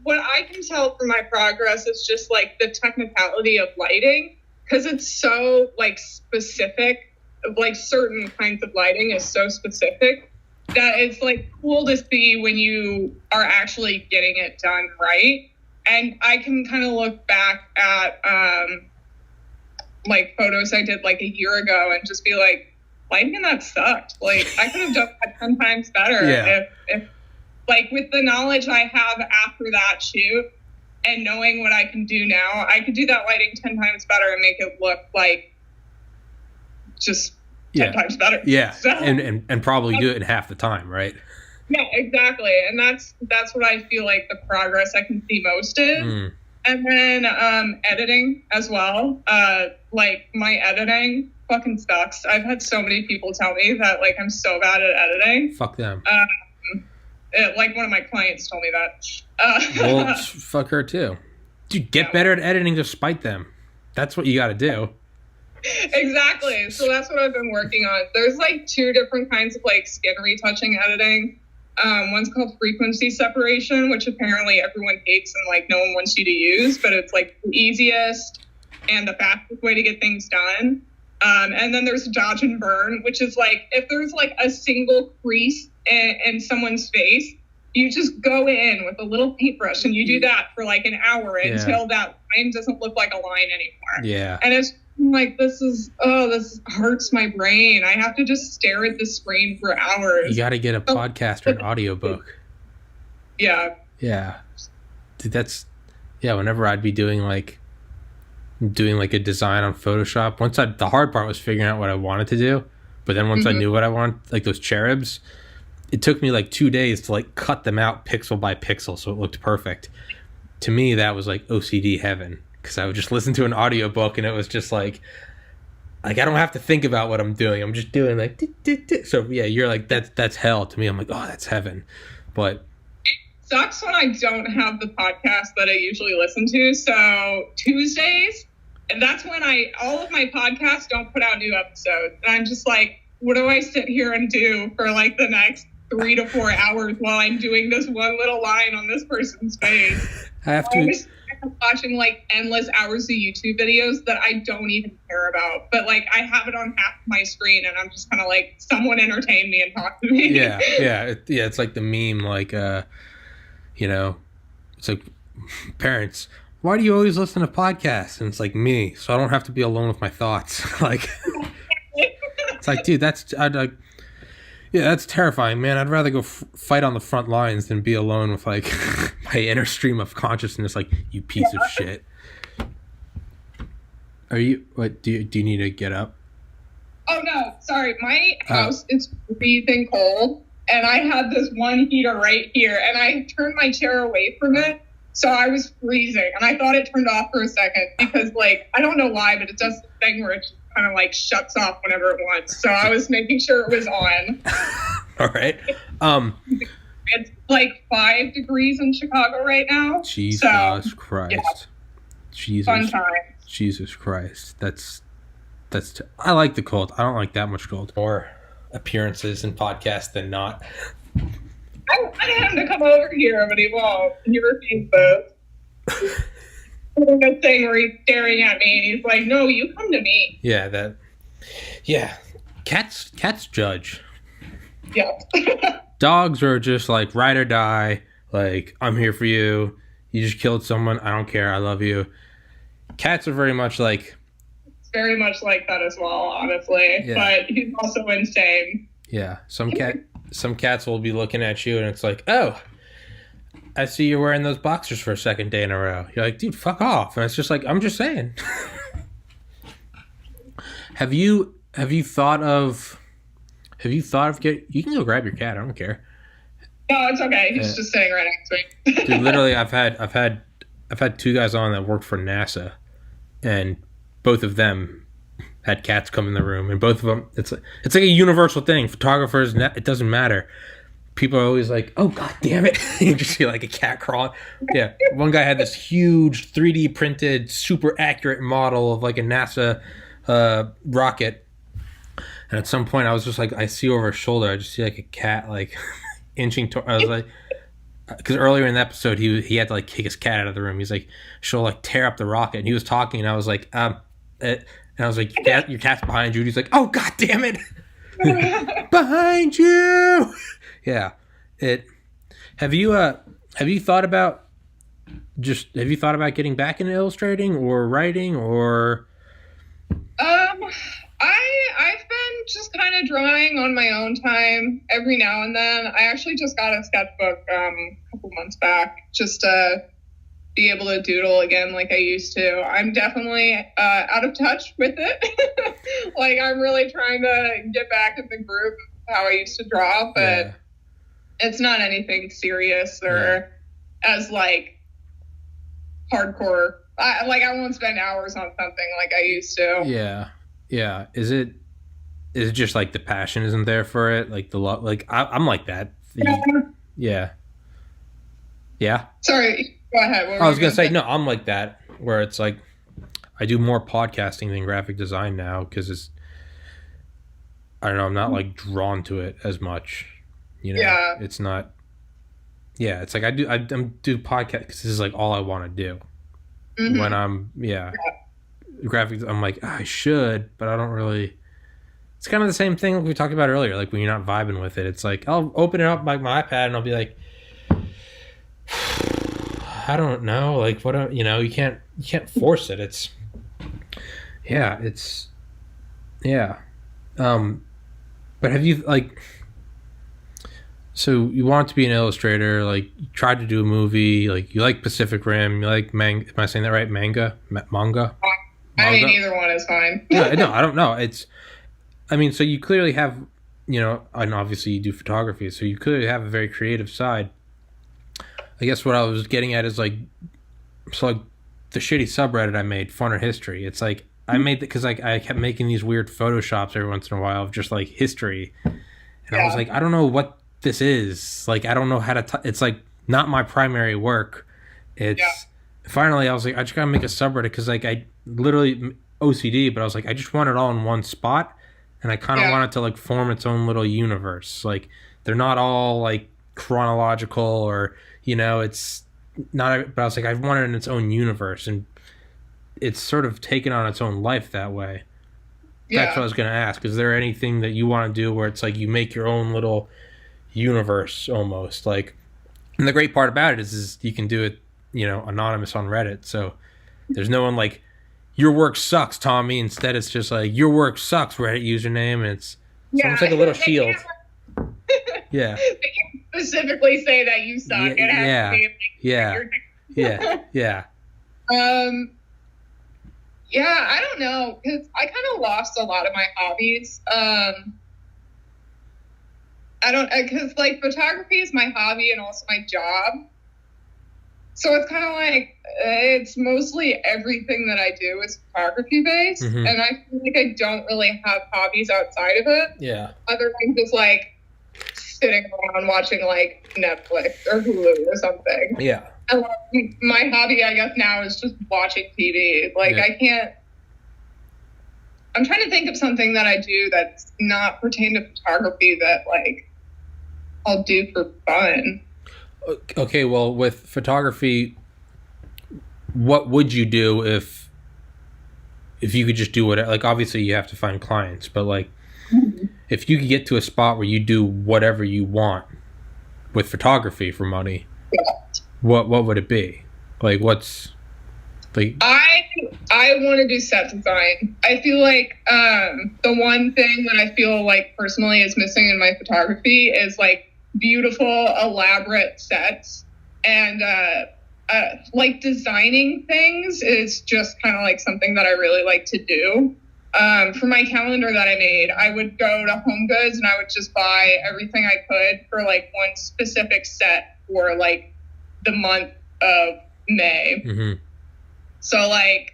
what I can tell from my progress is just like the technicality of lighting. because it's so like specific, like certain kinds of lighting is so specific that it's like cool to see when you are actually getting it done right. And I can kind of look back at like photos I did like a year ago and just be like, lighting in that sucked. Like I could have done that 10 times better if like with the knowledge I have after that shoot and knowing what I can do now, I could do that lighting 10 times better and make it look like just 10 times better. Yeah. So, and probably do it in half the time, right? Yeah, exactly. And that's what I feel like the progress I can see most is. And then editing as well. Like my editing fucking sucks. I've had so many people tell me that like I'm so bad at editing. Fuck them. Like one of my clients told me that. Well, fuck her too. Dude, get better at editing to spite them. That's what you got to do. Exactly. So that's what I've been working on. There's like 2 different kinds of like skin retouching editing. One's called frequency separation, which apparently everyone hates and like no one wants you to use, but it's like the easiest and the fastest way to get things done. And then there's dodge and burn, which is like if there's like a single crease in someone's face, you just go in with a little paintbrush and you do that for like an hour until that line doesn't look like a line anymore. Yeah. And it's like, this hurts my brain. I have to just stare at the screen for hours. You got to get a podcast or an audiobook. Yeah. Yeah. Dude, whenever I'd be doing like a design on Photoshop, the hard part was figuring out what I wanted to do. But then once I knew what I wanted, like those cherubs, it took me like 2 days to like cut them out pixel by pixel so it looked perfect. To me, that was like OCD heaven. Because I would just listen to an audiobook and it was just like I don't have to think about what I'm doing. I'm just doing like so yeah, you're like that's hell to me. I'm like, oh, that's heaven. But it sucks when I don't have the podcast that I usually listen to. So Tuesdays, and that's when all of my podcasts don't put out new episodes. And I'm just like, what do I sit here and do for like the next 3 to 4 hours while I'm doing this one little line on this person's face? I have to watching like endless hours of YouTube videos that I don't even care about, but like I have it on half my screen and I'm just kind of like, someone entertain me and talk to me. Yeah. It's like the meme, like it's like, parents, why do you always listen to podcasts? And it's like, me, so I don't have to be alone with my thoughts. Like it's like, dude, that's terrifying, man. I'd rather go fight on the front lines than be alone with like my inner stream of consciousness. Like, you piece of shit. Are you? What do you need to get up? Oh no, sorry. My house is freezing cold, and I had this one heater right here, and I turned my chair away from it, so I was freezing, and I thought it turned off for a second because, like, I don't know why, but it does the thing where it just kind of like shuts off whenever it wants. So I was making sure it was on. All right. It's like 5 degrees in Chicago right now. Jesus Christ. Yeah. Jesus Christ. That's I like the cold. I don't like that much cold. More appearances in podcasts than not. I want him to come over here, but he won't. He refuses both. A thing where he's staring at me and he's like, no, you come to me. Yeah. Cats judge. Yeah. Dogs are just like ride or die. Like, I'm here for you. You just killed someone. I don't care. I love you. Cats are very much like. It's very much like that as well, honestly. Yeah. But he's also insane. Yeah. Some cats will be looking at you and it's like, oh, I see you're wearing those boxers for a second day in a row. You're like, dude, fuck off. And it's just like, I'm just saying. Have you thought of you can go grab your cat. I don't care. No, it's okay. He's just sitting right next to me. Dude, literally, I've had 2 guys on that worked for NASA, and both of them had cats come in the room, and both of them, it's like a universal thing. Photographers, it doesn't matter. People are always like, oh, God damn it. You just see like a cat crawling. Yeah. One guy had this huge 3D printed, super accurate model of like a NASA rocket. And at some point I was just like, I see over his shoulder, I just see like a cat like inching toward. I was like, because earlier in the episode he had to like kick his cat out of the room. He's like, she'll like tear up the rocket. And he was talking and I was like, And I was like, your cat's behind you. And he's like, oh, God damn it. Behind you. Yeah. Have you thought about getting back into illustrating or writing or? I've been just kind of drawing on my own time every now and then. I actually just got a sketchbook a couple months back just to be able to doodle again like I used to. I'm definitely out of touch with it. Like, I'm really trying to get back in the groove of how I used to draw, but it's not anything serious or as like hardcore. I won't spend hours on something like I used to. Yeah. Is it just like the passion isn't there for it? Like the love, like I'm like that. Yeah. Sorry, go ahead. I was going to say, no, I'm like that where it's like, I do more podcasting than graphic design now. Cause I don't know. I'm not like drawn to it as much, it's not, it's like I do podcasts. Cause this is like all I want to do. Mm-hmm. When I'm graphics, I'm like, I should, but I don't really. It's kind of the same thing like we talked about earlier. Like when you're not vibing with it, it's like I'll open it up like my iPad and I'll be like, I don't know, like what you can't force it. It's but have you like? So you want to be an illustrator, like you tried to do a movie, like you like Pacific Rim, you like manga. Am I saying that right? Manga? I mean, either one is fine. No, I don't know. So you clearly have, and obviously you do photography, so you clearly have a very creative side. I guess what I was getting at is like the shitty subreddit I made, Fun or History. It's like I made it because I kept making these weird photoshops every once in a while of just like history, and I was like, I don't know what this is. Like I don't know how to. It's like not my primary work. Finally I was like, I just gotta make a subreddit because like I literally OCD, but I was like, I just want it all in one spot, and I kind of want it to like form its own little universe. Like they're not all like chronological or it's not. But I was like, I want it in its own universe, and it's sort of taken on its own life that way. That's what I was gonna ask. Is there anything that you want to do where it's like you make your own little universe almost like? And the great part about it is you can do it anonymous on Reddit, so there's no one like your work sucks, Tommy. Instead it's just like your work sucks Reddit username, and it's almost like a little shield. They can specifically say that you suck. It has to be I don't know, because I kind of lost a lot of my hobbies. Because like photography is my hobby and also my job. So it's kind of like, it's mostly everything that I do is photography based. Mm-hmm. And I feel like I don't really have hobbies outside of it. Yeah. Other than just like sitting around watching like Netflix or Hulu or something. Yeah. And my hobby, I guess now is just watching TV. Like I'm trying to think of something that I do that's not pertain to photography that like I'll do for fun. Okay, well, with photography, what would you do if you could just do whatever? Like, obviously, you have to find clients, but like, if you could get to a spot where you do whatever you want with photography for money, what would it be? Like, what's like? I want to do set design. I feel like the one thing that I feel like personally is missing in my photography is like beautiful, elaborate sets, and like designing things is just kind of like something that I really like to do. For my calendar that I made, I would go to Home Goods and I would just buy everything I could for like one specific set for like the month of May. Mm-hmm. So like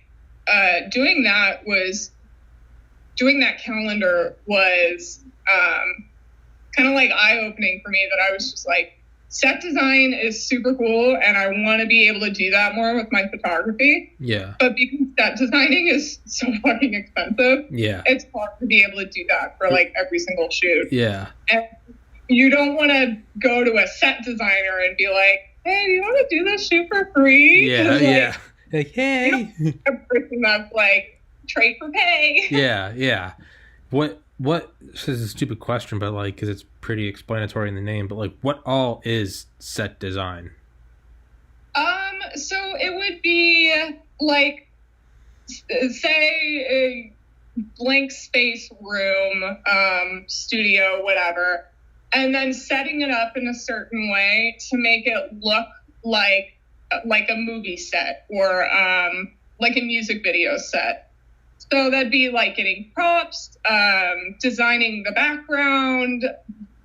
doing that calendar was kind of like eye-opening for me, that I was just like, set design is super cool and I want to be able to do that more with my photography. Yeah. But because set designing is so fucking expensive, it's hard to be able to do that for like every single shoot. Yeah. And you don't want to go to a set designer and be like, hey, do you want to do this shoot for free? Yeah, like, Like, hey. A person that's like trade for pay. Yeah. What this is a stupid question, but like, because it's pretty explanatory in the name, but like, what all is set design? So it would be like, say a blank space room, studio, whatever, and then setting it up in a certain way to make it look like a movie set or like a music video set. So that'd be like getting props, designing the background,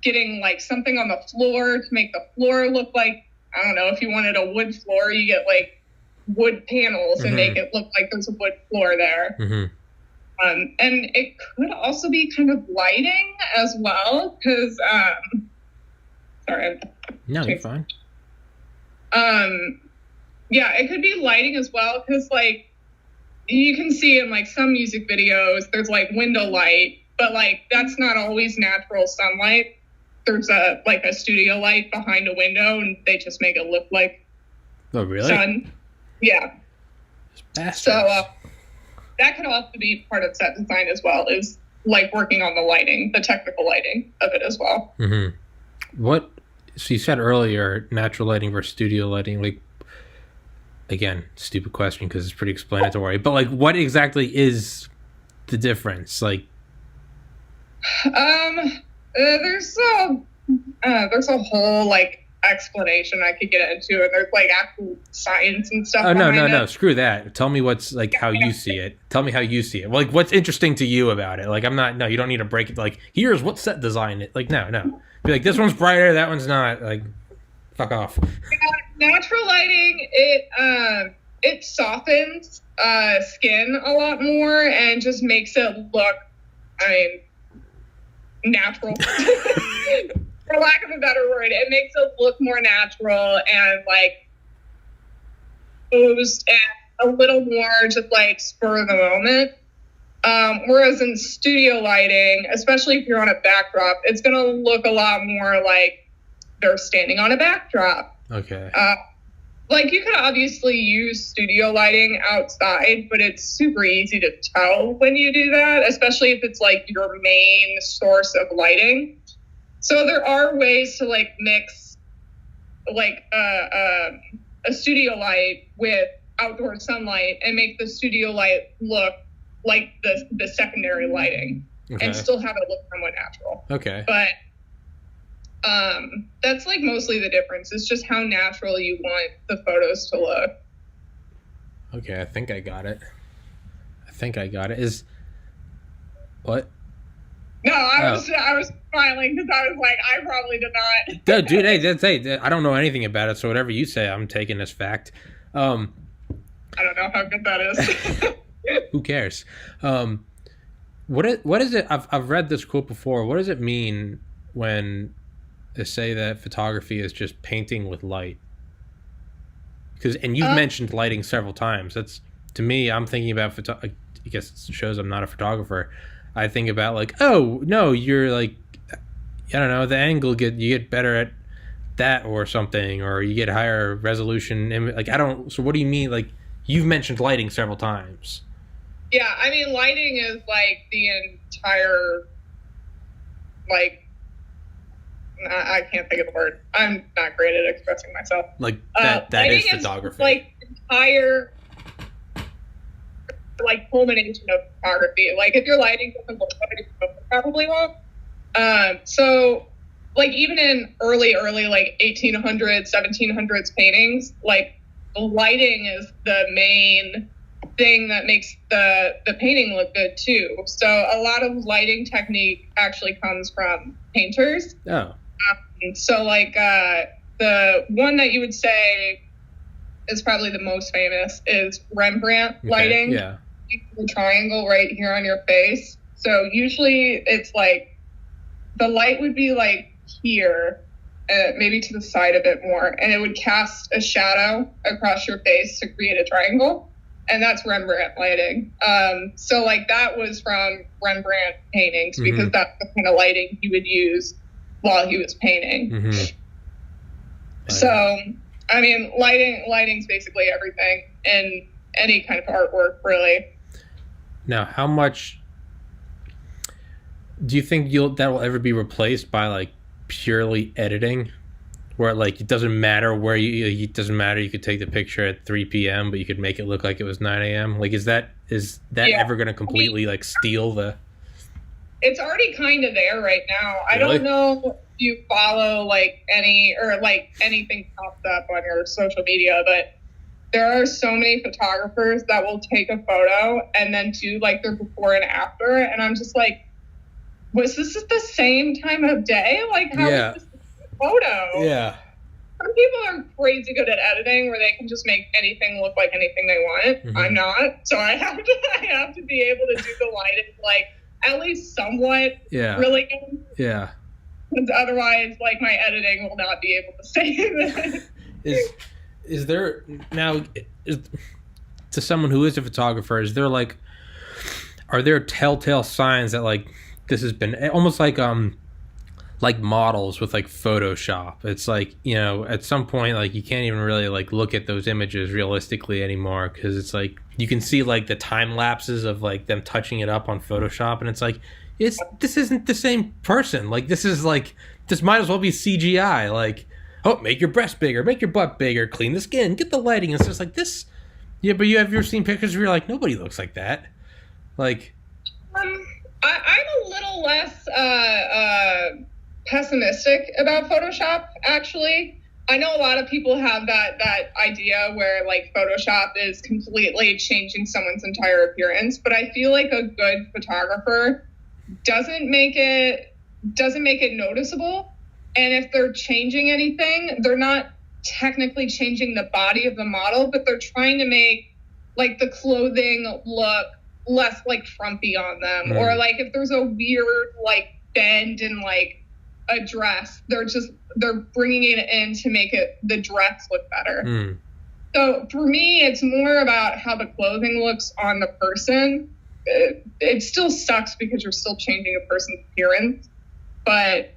getting like something on the floor to make the floor look like, I don't know, if you wanted a wood floor, you get like wood panels and make it look like there's a wood floor there. And it could also be kind of lighting as well, because sorry. No, you're fine. Yeah, it could be lighting as well, because like you can see in like some music videos there's like window light, but like that's not always natural sunlight. There's a studio light behind a window, and they just make it look like sun. Yeah. So that could also be part of set design as well, is like working on the lighting, the technical lighting of it as well. So you said earlier natural lighting versus studio lighting, like, again, stupid question because it's pretty explanatory, but like, what exactly is the difference? Like, there's a whole like explanation I could get into, and there's like actual science and stuff. Oh no, screw that. Tell me what's like how you see it. Tell me how you see it. Like, what's interesting to you about it? Like, you don't need to break it. Like, here's what set design it. Like, no. Be like, this one's brighter, that one's not. Like, fuck off. Natural lighting, it softens skin a lot more and just makes it look, natural. For lack of a better word, it makes it look more natural and like posed and a little more just like spur of the moment. Whereas in studio lighting, especially if you're on a backdrop, it's going to look a lot more like they're standing on a backdrop. Okay. Like, you could obviously use studio lighting outside, but it's super easy to tell when you do that, especially if it's like your main source of lighting. So there are ways to like mix like a studio light with outdoor sunlight and make the studio light look like the secondary lighting, and still have it look somewhat natural. Okay. But that's like mostly the difference. It's just how natural you want the photos to look. Okay, I think I got it. Is what? No, I was smiling because I was like, I probably did not. Dude, hey, I don't know anything about it, so whatever you say, I'm taking as fact. I don't know how good that is. Who cares? What is it? I've read this quote before. What does it mean when they say that photography is just painting with light? And you've mentioned lighting several times. That's, to me, I'm thinking about I guess it shows I'm not a photographer. I think about like, oh no, you're like, I don't know, the angle you get better at that or something, or you get higher resolution. Like, so what do you mean? Like, you've mentioned lighting several times. Yeah, I mean, lighting is like the entire, like, I can't think of the word. I'm not great at expressing myself. Like, that is photography. Is like entire, like, culmination of photography. Like, if your lighting doesn't look like it, you probably won't. So, like, even in early, like, 1800s, 1700s paintings, like, lighting is the main thing that makes the painting look good too. So a lot of lighting technique actually comes from painters. Oh. So like the one that you would say is probably the most famous is Rembrandt lighting. Yeah. The triangle right here on your face. So usually it's like the light would be like here, maybe to the side a bit more, and it would cast a shadow across your face to create a triangle. And that's Rembrandt lighting. So like that was from Rembrandt paintings because that's the kind of lighting he would use while he was painting. So, I mean, lighting's basically everything in any kind of artwork, really. Now, how much do you think that will ever be replaced by like purely editing, where like it doesn't matter it doesn't matter, you could take the picture at 3 p.m. but you could make it look like it was 9 a.m. Like is that ever going to completely like steal the? It's already kind of there right now. Really? I don't know if you follow like anything pops up on your social media, but there are so many photographers that will take a photo and then do like their before and after, and I'm just like, was this at the same time of day? Like, how is this a photo? Yeah. Some people are crazy good at editing where they can just make anything look like anything they want. Mm-hmm. I'm not, so I have to be able to do the lighting like at least somewhat really good. Yeah. Because otherwise, like, my editing will not be able to save it. Is there now, to someone who is a photographer, are there telltale signs that like this has been almost like models with like Photoshop? It's like, you know, at some point like you can't even really like look at those images realistically anymore, because it's like you can see like the time lapses of like them touching it up on Photoshop, and it's like this isn't the same person. Like this might as well be CGI. Like, oh, make your breast bigger, make your butt bigger, clean the skin, get the lighting. It's just like this. Yeah, but have you ever seen pictures where you're like, nobody looks like that? Like, I'm a little less pessimistic about Photoshop, actually. I know a lot of people have that idea where like Photoshop is completely changing someone's entire appearance, but I feel like a good photographer doesn't make it noticeable. And if they're changing anything, they're not technically changing the body of the model, but they're trying to make like the clothing look less like frumpy on them. Or like if there's a weird like bend in like a dress, they're bringing it in to make the dress look better. So for me, it's more about how the clothing looks on the person. It still sucks because you're still changing a person's appearance, but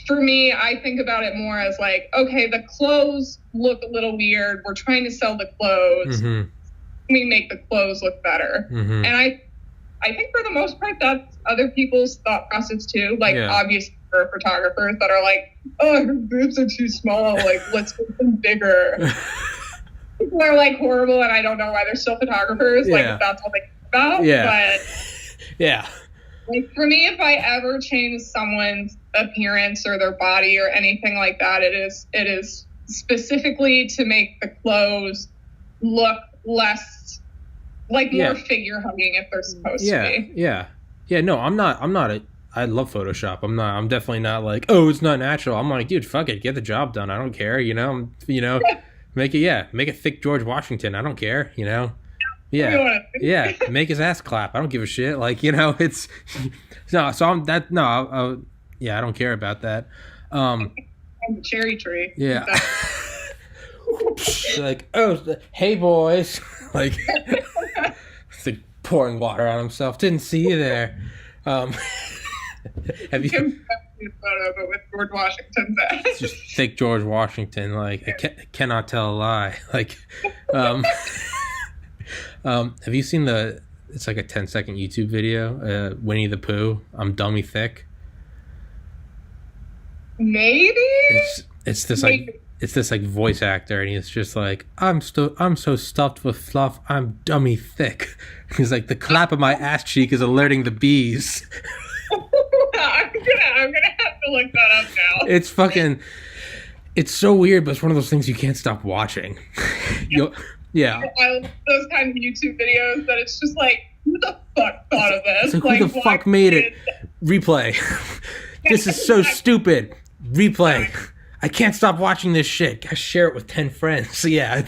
for me, I think about it more as like, okay, the clothes look a little weird. We're trying to sell the clothes. Mm-hmm. We make the clothes look better. Mm-hmm. And I think for the most part, that's other people's thought process too. Like obviously for photographers that are like, oh, her boobs are too small. Like, let's get them bigger. People are like horrible, and I don't know why they're still photographers. Like, if that's all they think about. Yeah. But like for me, if I ever change someone's appearance or their body or anything like that, it is specifically to make the clothes look less like more figure hugging if they're supposed to be. No, I love Photoshop. I'm definitely not like, oh, it's not natural. I'm like, dude, fuck it, get the job done. I don't care, make it thick George Washington. I don't care, make his ass clap. I don't give a shit. Like, it's no. So I'm that. No, I don't care about that. I'm the cherry tree. Yeah. Like, oh, hey boys. Like, it's like pouring water on himself. Didn't see you there. Have you? Photo, but with George Washington's ass. Just thick George Washington. Like, I cannot tell a lie. Like, have you seen it's like a 10-second YouTube video, Winnie the Pooh, I'm dummy thick? Maybe? It's this voice actor, and he's just like, I'm so stuffed with fluff, I'm dummy thick. He's like, the clap of my ass cheek is alerting the bees. I'm gonna have to look that up now. It's so weird, but it's one of those things you can't stop watching. Yeah. I love those kind of YouTube videos that it's just like, who the fuck thought of this? It's like, who the fuck made it? Replay. This is so stupid. Replay. I can't stop watching this shit. Gotta share it with 10 friends. Yeah.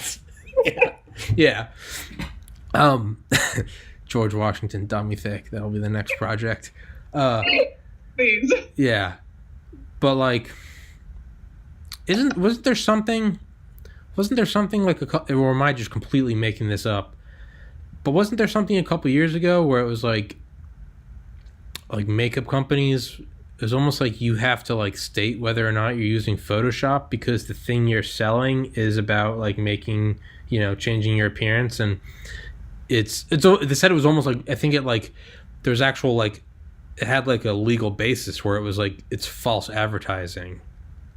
George Washington, dummy thick. That'll be the next project. Please. Yeah. But like, wasn't there something like or am I just completely making this up? But wasn't there something a couple years ago where it was like makeup companies, it was almost like you have to like state whether or not you're using Photoshop because the thing you're selling is about like making, changing your appearance, and it's they said it was almost like, I think it like there's actual like it had like a legal basis where it was like it's false advertising,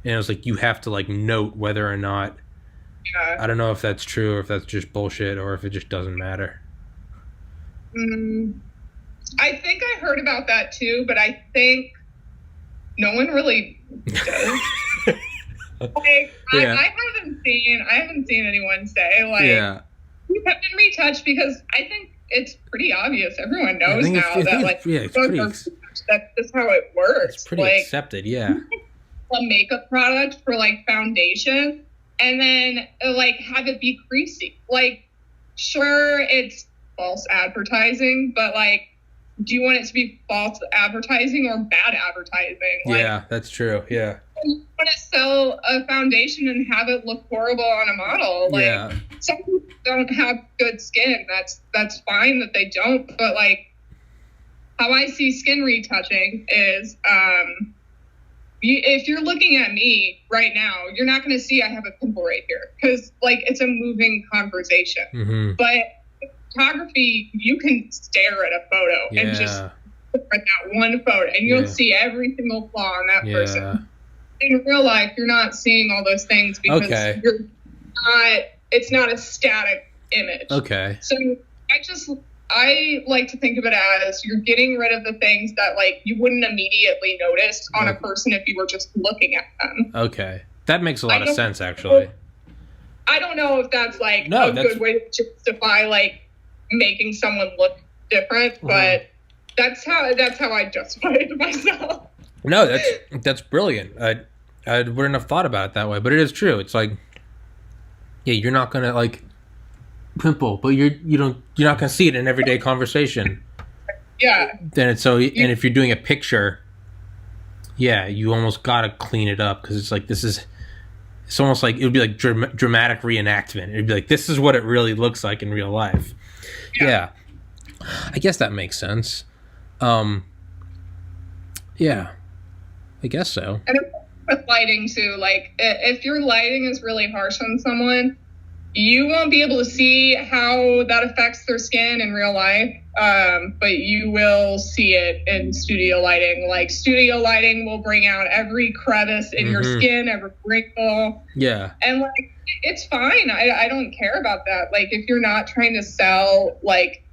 and it was like you have to like note whether or not. Yeah. I don't know if that's true or if that's just bullshit or if it just doesn't matter. I think I heard about that too, but I think no one really does. Like, yeah. I haven't seen anyone say like you have been retouched, because I think it's pretty obvious. Everyone knows now that like it's pretty that's just how it works. It's pretty like, accepted, yeah. A makeup product for like foundation, and then like have it be creasy. Like, sure, it's false advertising, but like, do you want it to be false advertising or bad advertising? Like, yeah, that's true. Yeah. You want to sell a foundation and have it look horrible on a model. Like, some people don't have good skin. That's fine that they don't. But like, how I see skin retouching is, if you're looking at me right now, you're not going to see I have a pimple right here, because like it's a moving conversation. Mm-hmm. But photography, you can stare at a photo and just look at that one photo, and you'll see every single flaw on that person. In real life, you're not seeing all those things because it's not a static image. Okay. So I like to think of it as you're getting rid of the things that like you wouldn't immediately notice on a person if you were just looking at them. Okay. That makes a lot of sense, actually. I don't know if that's like a good way to justify like making someone look different, but that's how I justify it to myself. No, that's brilliant. I wouldn't have thought about it that way, but it is true. It's like, yeah, you're not gonna like pimple, but you're not gonna see it in everyday conversation. Yeah. Then it's and if you're doing a picture, yeah, you almost gotta clean it up, because it's like it's almost like it would be like dramatic reenactment. It'd be like, this is what it really looks like in real life. Yeah. I guess that makes sense. Yeah. I guess so. And with lighting too, like if your lighting is really harsh on someone, you won't be able to see how that affects their skin in real life, but you will see it in studio lighting. Like, studio lighting will bring out every crevice in your skin, every wrinkle. Yeah. And like, it's fine. I don't care about that. Like, if you're not trying to sell like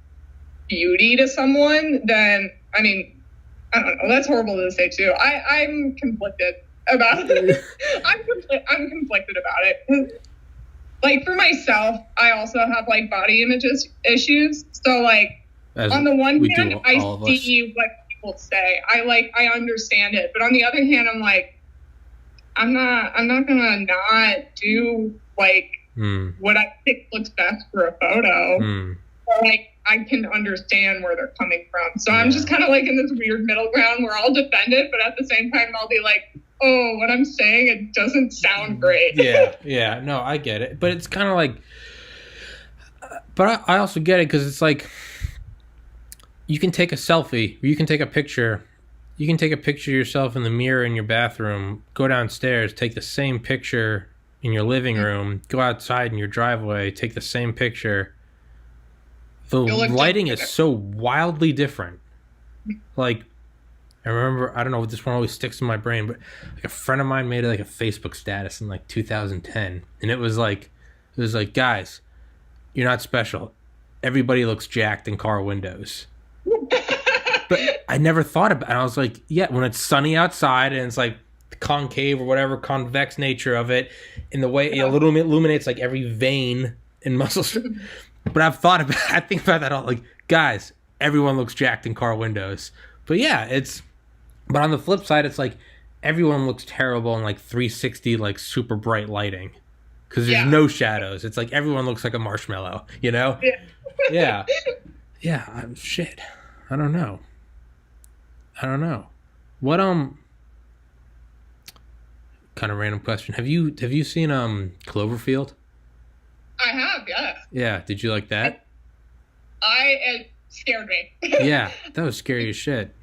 beauty to someone, then I mean, I don't know. That's horrible to say too. I'm conflicted about it. I'm conflicted about it. Like, for myself, I also have like body issues. So like, on the one hand, I see what people say. I understand it. But on the other hand, I'm like, I'm not gonna not do like what I think looks best for a photo. So, like, I can understand where they're coming from. So I'm just kind of like in this weird middle ground where I'll defend it, but at the same time I'll be like, oh, what I'm saying, it doesn't sound great. Yeah. No, I get it. But it's kind of like, but I also get it, because it's like, you can take a selfie, or you can take a picture. You can take a picture of yourself in the mirror in your bathroom, go downstairs, take the same picture in your living room, go outside in your driveway, take the same picture. The lighting is so wildly different. Like, I remember, I don't know, this one always sticks in my brain, but like a friend of mine made like a Facebook status in like 2010, and it was like, guys, you're not special. Everybody looks jacked in car windows. But I never thought about it. And I was like, yeah, when it's sunny outside and it's like the concave or whatever convex nature of it, and the way it illuminates like every vein and muscle. But I think about that all, like, guys, everyone looks jacked in car windows. But yeah, but on the flip side, it's like everyone looks terrible in like 360, like super bright lighting, because there's no shadows. It's like everyone looks like a marshmallow, you know? Yeah. Shit. I don't know. What kind of random question. Have you seen Cloverfield? I have, yes. Yeah, did you like that? It scared me. Yeah, that was scary as shit.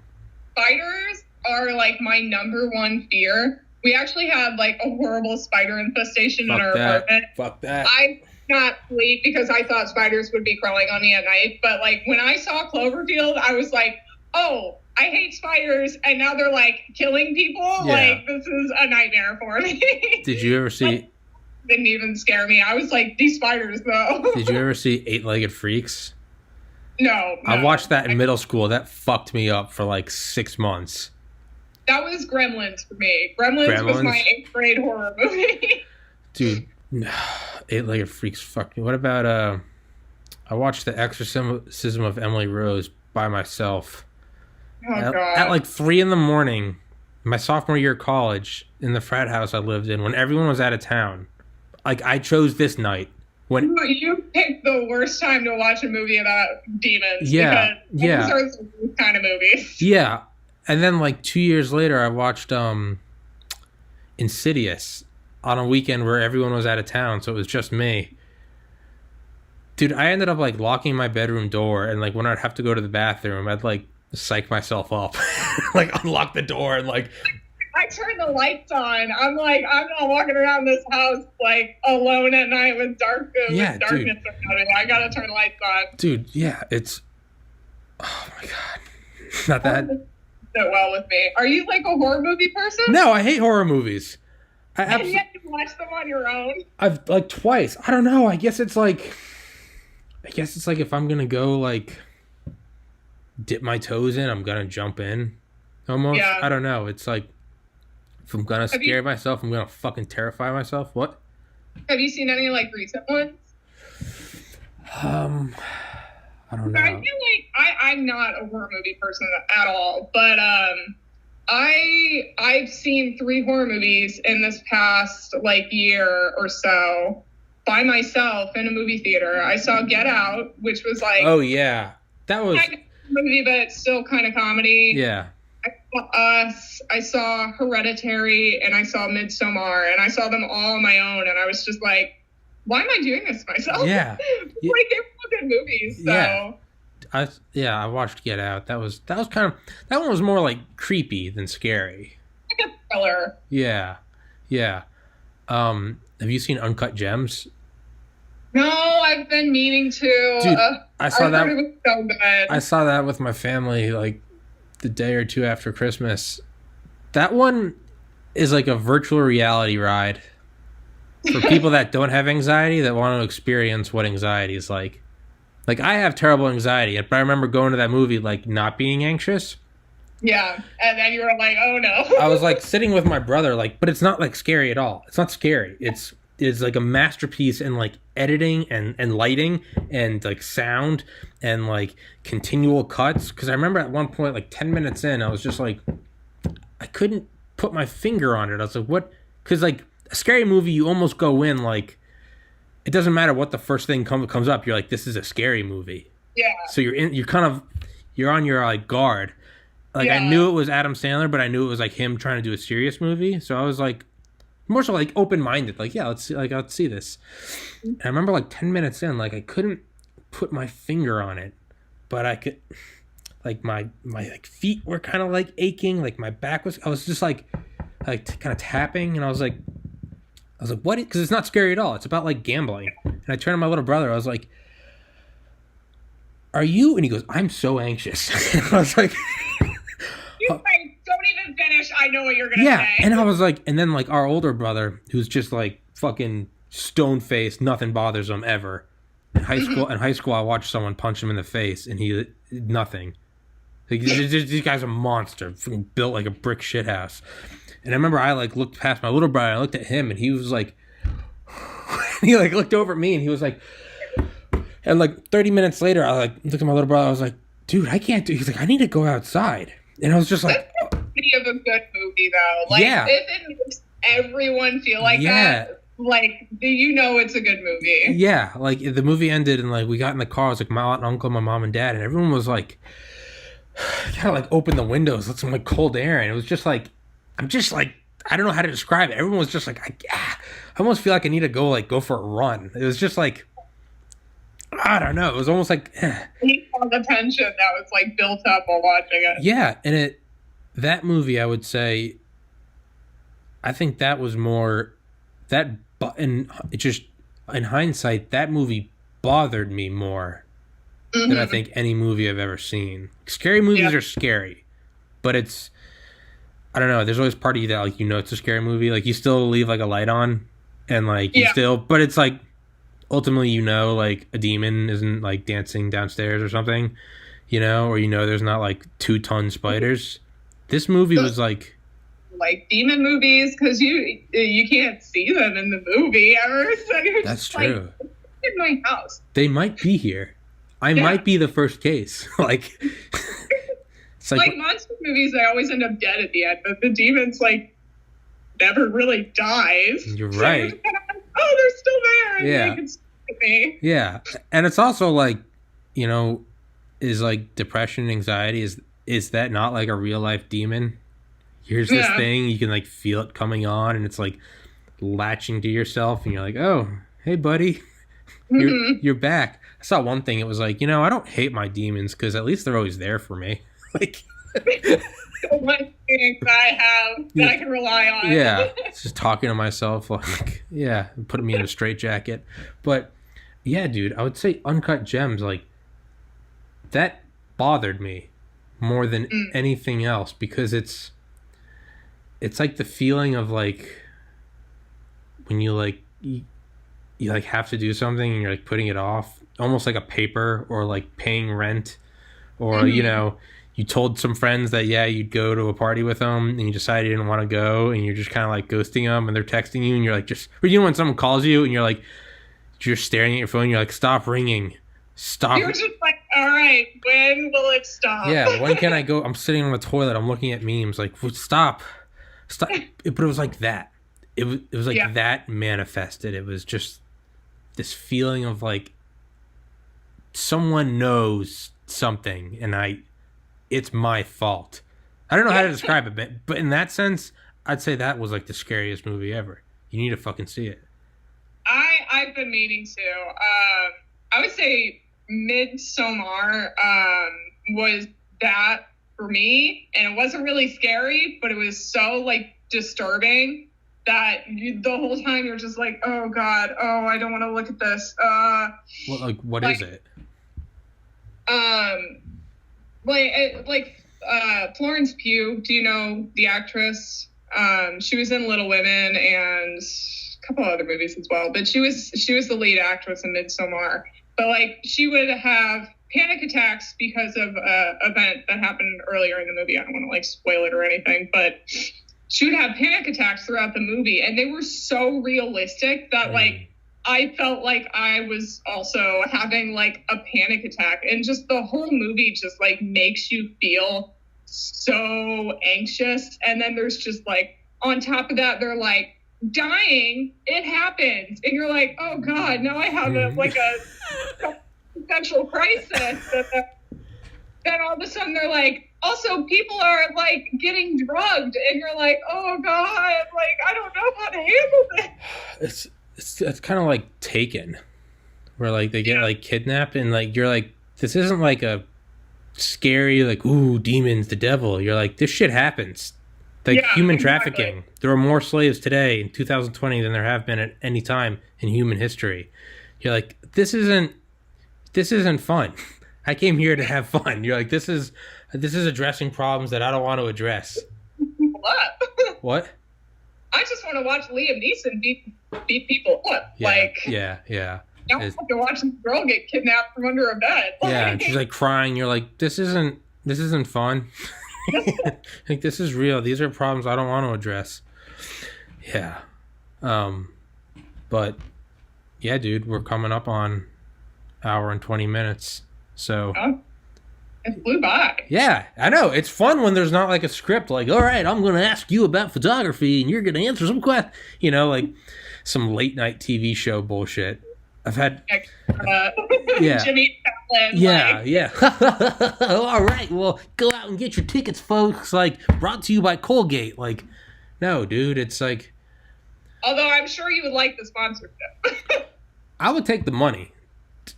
Spiders are like my number one fear. We actually had like a horrible spider infestation in our apartment. Fuck that. not sleep because I thought spiders would be crawling on me at night. But like when I saw Cloverfield, I was like, oh, I hate spiders, and now they're like killing people. Yeah. Like this is a nightmare for me. Did you ever see? Like, didn't even scare me. I was like, these spiders though. Did you ever see 8-Legged Freaks? No. I watched that in middle school. That fucked me up for like 6 months. That was Gremlins for me. Gremlins was my 8th grade horror movie. Dude, 8-Legged Freaks fucked me. What about I watched The Exorcism of Emily Rose by myself. Oh, God. At like 3 a.m, my sophomore year of college, in the frat house I lived in, when everyone was out of town. Like, I chose this night. When you picked the worst time to watch a movie about demons. Yeah, because those are those kind of movies. Yeah. And then like 2 years later, I watched Insidious on a weekend where everyone was out of town, so it was just me. Dude, I ended up like locking my bedroom door, and like when I'd have to go to the bathroom, I'd like psych myself up, like unlock the door and like. I turn the lights on. I'm like, I'm not walking around this house like alone at night with darkness around me. I gotta turn the lights on. Dude, yeah, it's. Oh my God, not that. So well with me. Are you like a horror movie person? No, I hate horror movies. And yet you watch them on your own? I've like twice. I don't know. I guess it's like if I'm gonna go like dip my toes in, I'm gonna jump in. Almost. Yeah. I don't know. It's like if I'm gonna scare myself, I'm gonna fucking terrify myself. What? Have you seen any like recent ones? I don't know. I feel like I'm not a horror movie person at all, but I've seen 3 horror movies in this past like year or so by myself in a movie theater. I saw Get Out, which was like, oh yeah, that was kind of a movie, but it's still kind of comedy. Yeah. I saw Us, I saw Hereditary, and I saw Midsommar, and I saw them all on my own, and I was just like, why am I doing this to myself? Yeah. Like, they were all good movies, so. Yeah. I watched Get Out. That one was more like creepy than scary. Like a thriller. Yeah. Have you seen Uncut Gems? No, I've been meaning to. Dude, I saw that. It was so good. I saw that with my family like the day or two after Christmas. That one is like a virtual reality ride for people that don't have anxiety, that want to experience what anxiety is like. Like, I have terrible anxiety, but I remember going to that movie like not being anxious. Yeah, and then you were like, oh no. I was like sitting with my brother, like, but it's not like scary at all. It's not scary. It's like a masterpiece in like editing and lighting and like sound and like continual cuts. Because I remember at one point, like 10 minutes in, I was just like, I couldn't put my finger on it. I was like, what? Because like a scary movie, you almost go in like, it doesn't matter what the first thing comes up. You're like, this is a scary movie. Yeah. So you're on your like guard. Like, yeah. I knew it was Adam Sandler, but I knew it was like him trying to do a serious movie. So I was like, more so like open-minded. Like, yeah, let's see this. And I remember like 10 minutes in, like I couldn't put my finger on it, but I could, like my like feet were kind of like aching. Like my back was, I was just like kind of tapping, and I was like, what? Because it's not scary at all. It's about like gambling. And I turned to my little brother. I was like, are you? And he goes, I'm so anxious. I was like, don't even finish. I know what you're going to say. Yeah. And I was like, and then like our older brother, who's just like fucking stone faced, nothing bothers him ever. In high school, I watched someone punch him in the face, and he nothing. Like, this guy's a monster, built like a brick shit house. And I remember I like looked past my little brother, and I looked at him, and he was like, he like looked over at me, and he was like, and like 30 minutes later, I like looked at my little brother. I was like, dude, I can't do. He's like, I need to go outside, and I was just like, that's the of a good movie though. Like, yeah. If it makes everyone feel like that, like, you know, it's a good movie. Yeah, like the movie ended, and like we got in the car. It was like my aunt and uncle, my mom and dad, and everyone was like, kind of like opened the windows, let some like cold air, and it was just like. I'm just like, I don't know how to describe it. Everyone was just like, I almost feel like I need to go for a run. It was just like, I don't know. It was almost like, you saw the tension that was like built up while watching it. Yeah, and that movie, I would say, I think that was more that button. It just in hindsight, that movie bothered me more than I think any movie I've ever seen. Scary movies are scary, but it's, I don't know, there's always part of you that, like, you know it's a scary movie. Like, you still leave, like, a light on, and, like, you still, but it's, like, ultimately, you know, like, a demon isn't, like, dancing downstairs or something, you know, or you know there's not, like, 2-ton spiders. This movie was, like demon movies, because you can't see them in the movie ever. So that's true. Like, in my house. They might be here. I might be the first case. Like, it's like monster movies, they always end up dead at the end, but the demons, like, never really dies. You're right. So kind of like, oh, they're still there. And they can stick me. Yeah. And it's also like, you know, is like depression, anxiety, is that not like a real life demon? Here's this thing, you can like feel it coming on, and it's like latching to yourself, and you're like, oh, hey buddy, you're back. I saw one thing, it was like, you know, I don't hate my demons because at least they're always there for me. Like, one thing that I have that I can rely on. Yeah, it's just talking to myself, like, yeah, putting me in a straitjacket. But yeah, dude, I would say Uncut Gems, like, that bothered me more than anything else, because it's like the feeling of like when you like you like have to do something and you're like putting it off, almost like a paper, or like paying rent, or you know, you told some friends that you'd go to a party with them and you decided you didn't want to go, and you're just kind of like ghosting them, and they're texting you, and you're like, just, or you know, when someone calls you and you're like, you're staring at your phone, you're like, stop ringing, stop. You're just like, all right, when will it stop? Yeah, when can I go? I'm sitting on the toilet, I'm looking at memes, like, stop. But it was like that. It was like that manifested. It was just this feeling of like someone knows something, and it's my fault. I don't know how to describe it, but in that sense, I'd say that was like the scariest movie ever. You need to fucking see it. I've been meaning to. I would say Midsommar was that for me, and it wasn't really scary, but it was so like disturbing that the whole time you're just like, oh god, oh, I don't want to look at this. Well, what is it? Florence Pugh. Do you know the actress? She was in Little Women and a couple other movies as well, but she was the lead actress in Midsommar. But like, she would have panic attacks because of an event that happened earlier in the movie. I don't want to like spoil it or anything, but she would have panic attacks throughout the movie, and they were so realistic that like I felt like I was also having like a panic attack, and just the whole movie just like makes you feel so anxious. And then there's just like, on top of that, they're like, dying, it happens, and you're like, oh god, now I have a potential crisis. Then all of a sudden they're like, also people are like getting drugged, and you're like, oh god, like I don't know how to handle this. It's kind of like Taken, where like they get like kidnapped, and like you're like, this isn't like a scary like, ooh, demons, the devil. You're like, this shit happens. Like human trafficking. Exactly. There are more slaves today in 2020 than there have been at any time in human history. You're like, this isn't fun. I came here to have fun. You're like, this is addressing problems that I don't want to address. What? I just want to watch Liam Neeson beat people up. Yeah. I don't have to watch this girl get kidnapped from under a bed. Yeah, and she's like crying. You're like, this isn't fun. Like, this is real. These are problems I don't want to address. Yeah. But yeah, dude, we're coming up on hour and 20 minutes. So it flew by. Yeah, I know. It's fun when there's not like a script, like, all right, I'm going to ask you about photography and you're going to answer some questions, you know, like some late night TV show bullshit. I've had Jimmy Fallon. Yeah. All right, well, go out and get your tickets, folks. Like, brought to you by Colgate. Like, no, dude, it's like. Although I'm sure you would like the sponsorship. I would take the money.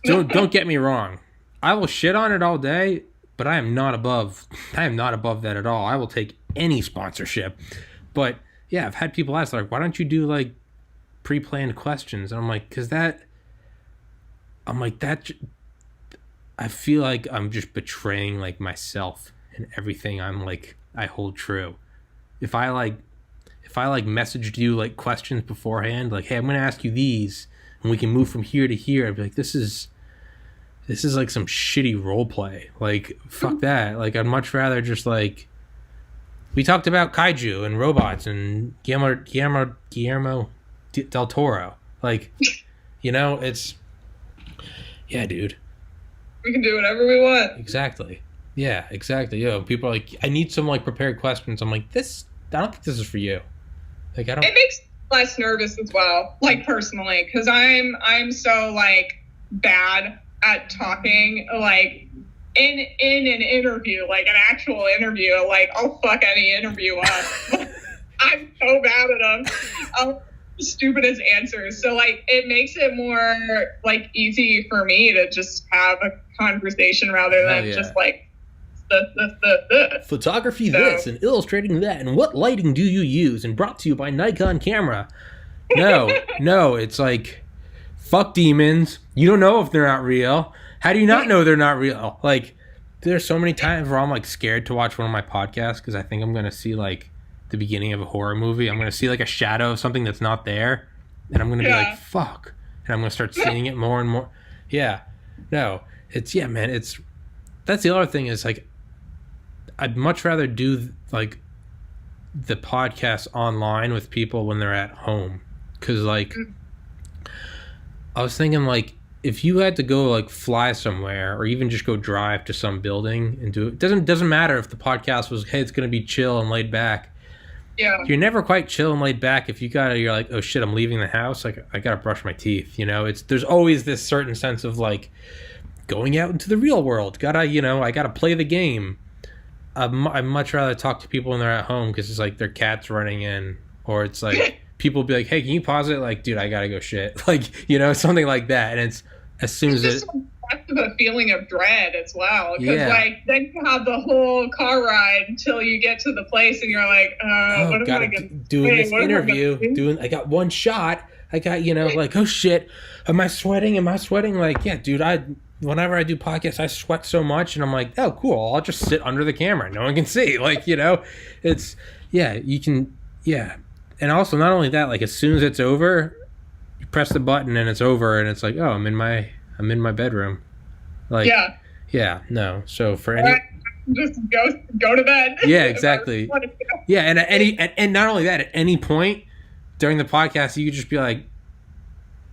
Don't get me wrong. I will shit on it all day, but I am not above that at all. I will take any sponsorship. But yeah, I've had people ask, like, why don't you do like pre-planned questions. And I'm like, I feel like I'm just betraying like myself and everything I hold true. If I messaged you like questions beforehand, like, hey, I'm going to ask you these and we can move from here to here, I'd be like, this is like some shitty role play. Like, fuck that. Like, I'd much rather just like, we talked about kaiju and robots and Guillermo del Toro. Like, it's, yeah, dude. We can do whatever we want. Exactly. Yeah, exactly. People are like, I need some like prepared questions. I'm like, I don't think this is for you. Like, It makes me less nervous as well, like personally, because I'm so like bad at talking, like in an interview, like an actual interview, like I'll fuck any interview up. I'm so bad at them. Stupidest answers. So like it makes it more like easy for me to just have a conversation rather than just like the photography this and illustrating that and what lighting do you use and brought to you by Nikon camera. No, it's like, fuck demons. You don't know if they're not real. How do you not know they're not real? Like, there's so many times where I'm like scared to watch one of my podcasts because I think I'm gonna see like the beginning of a horror movie. I'm gonna see like a shadow of something that's not there, and I'm gonna be like, fuck, and I'm gonna start seeing it more and more. Yeah, no, it's man. That's the other thing is like, I'd much rather do like the podcast online with people when they're at home, because like I was thinking like, if you had to go like fly somewhere or even just go drive to some building and do it, doesn't matter if the podcast was, hey, it's gonna be chill and laid back. Yeah. You're never quite chill and laid back if you're like, oh shit, I'm leaving the house. Like, I gotta brush my teeth. There's always this certain sense of like going out into the real world. I gotta play the game. I'd much rather talk to people when they're at home because it's like their cat's running in, or it's like people be like, hey, can you pause it? Like, dude, I gotta go shit. Like, something like that. And it's as soon as it's a feeling of dread as well, because like then you have the whole car ride until you get to the place and you're like, what am I gonna doing this interview? I got one shot. I got like, oh shit, am I sweating? Like, yeah, dude, whenever I do podcasts, I sweat so much, and I'm like, oh cool, I'll just sit under the camera, no one can see. Like, it's you can and also not only that, like as soon as it's over, you press the button and it's over, and it's like, oh, I'm in my bedroom. Like, no. So for any, just go to bed. Yeah, exactly. Yeah, and not only that, at any point during the podcast, you could just be like,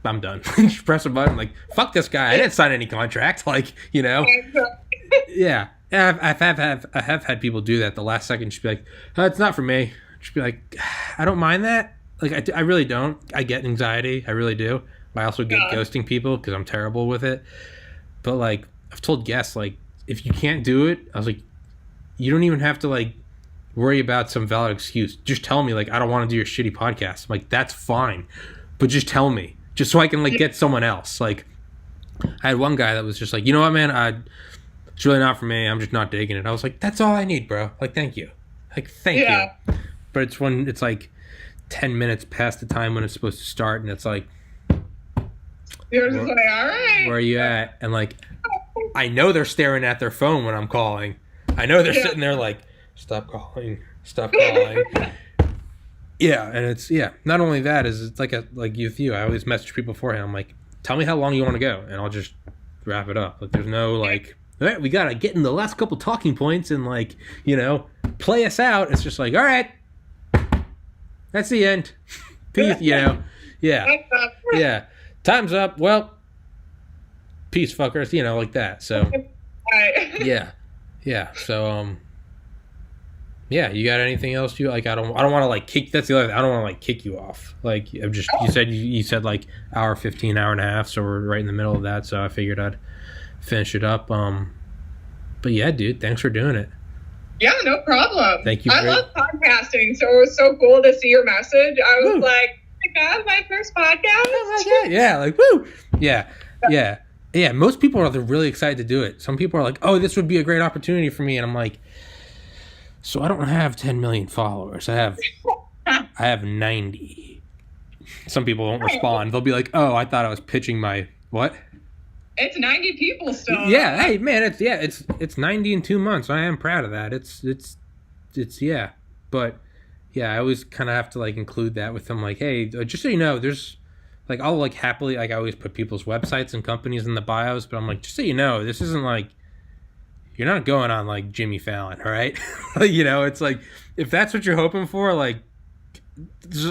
I'm done. Just press a button, like, fuck this guy. I didn't sign any contract. Like, Yeah. I have had people do that the last second. Just be like, it's not for me. Just be like, I don't mind that. Like, I really don't. I get anxiety. I really do. I also get ghosting people because I'm terrible with it. But like, I've told guests, like, if you can't do it, I was like, you don't even have to like worry about some valid excuse. Just tell me, like, I don't want to do your shitty podcast. I'm like, that's fine, but just tell me, just so I can like get someone else. Like, I had one guy that was just like, you know what, man, it's really not for me. I'm just not digging it. I was like, that's all I need, bro. Like, thank you. Like, thank you. But it's when it's like 10 minutes past the time when it's supposed to start, and it's like, you're just like, all right, where are you at? And like, I know they're staring at their phone when I'm calling. I know they're sitting there like, stop calling. Yeah, and it's not only that, is it's like you I always message people beforehand. I'm like, tell me how long you want to go, and I'll just wrap it up. Like, there's no like, all right, we gotta get in the last couple talking points and like, play us out. It's just like, all right, that's the end. Peace. Yeah, time's up. Well, peace, fuckers. Like that. So yeah. So you got anything else you like? I don't want to like kick. That's the other thing. I don't want to like kick you off. Like, I'm just you said like hour 15, hour and a half. So we're right in the middle of that. So I figured I'd finish it up. But yeah, dude, thanks for doing it. Yeah, no problem. Thank you. I love podcasting, so it was so cool to see your message. I was like, oh my God, my first podcast. Oh my God. Yeah, like, woo. Yeah. Most people are really excited to do it. Some people are like, oh, this would be a great opportunity for me. And I'm like, so I don't have 10 million followers. I have 90. some people won't respond. They'll be like, "Oh, I thought I was pitching my what?" It's 90 people still. Yeah, hey man, it's 90 in 2 months. I am proud of that. It's yeah, but yeah, I always kind of have to like include that with them. Like, hey, just so you know, there's like I'll like happily like I always put people's websites and companies in the bios, but I'm like, just so you know, this isn't like you're not going on like Jimmy Fallon, all right? You know, it's like if that's what you're hoping for, like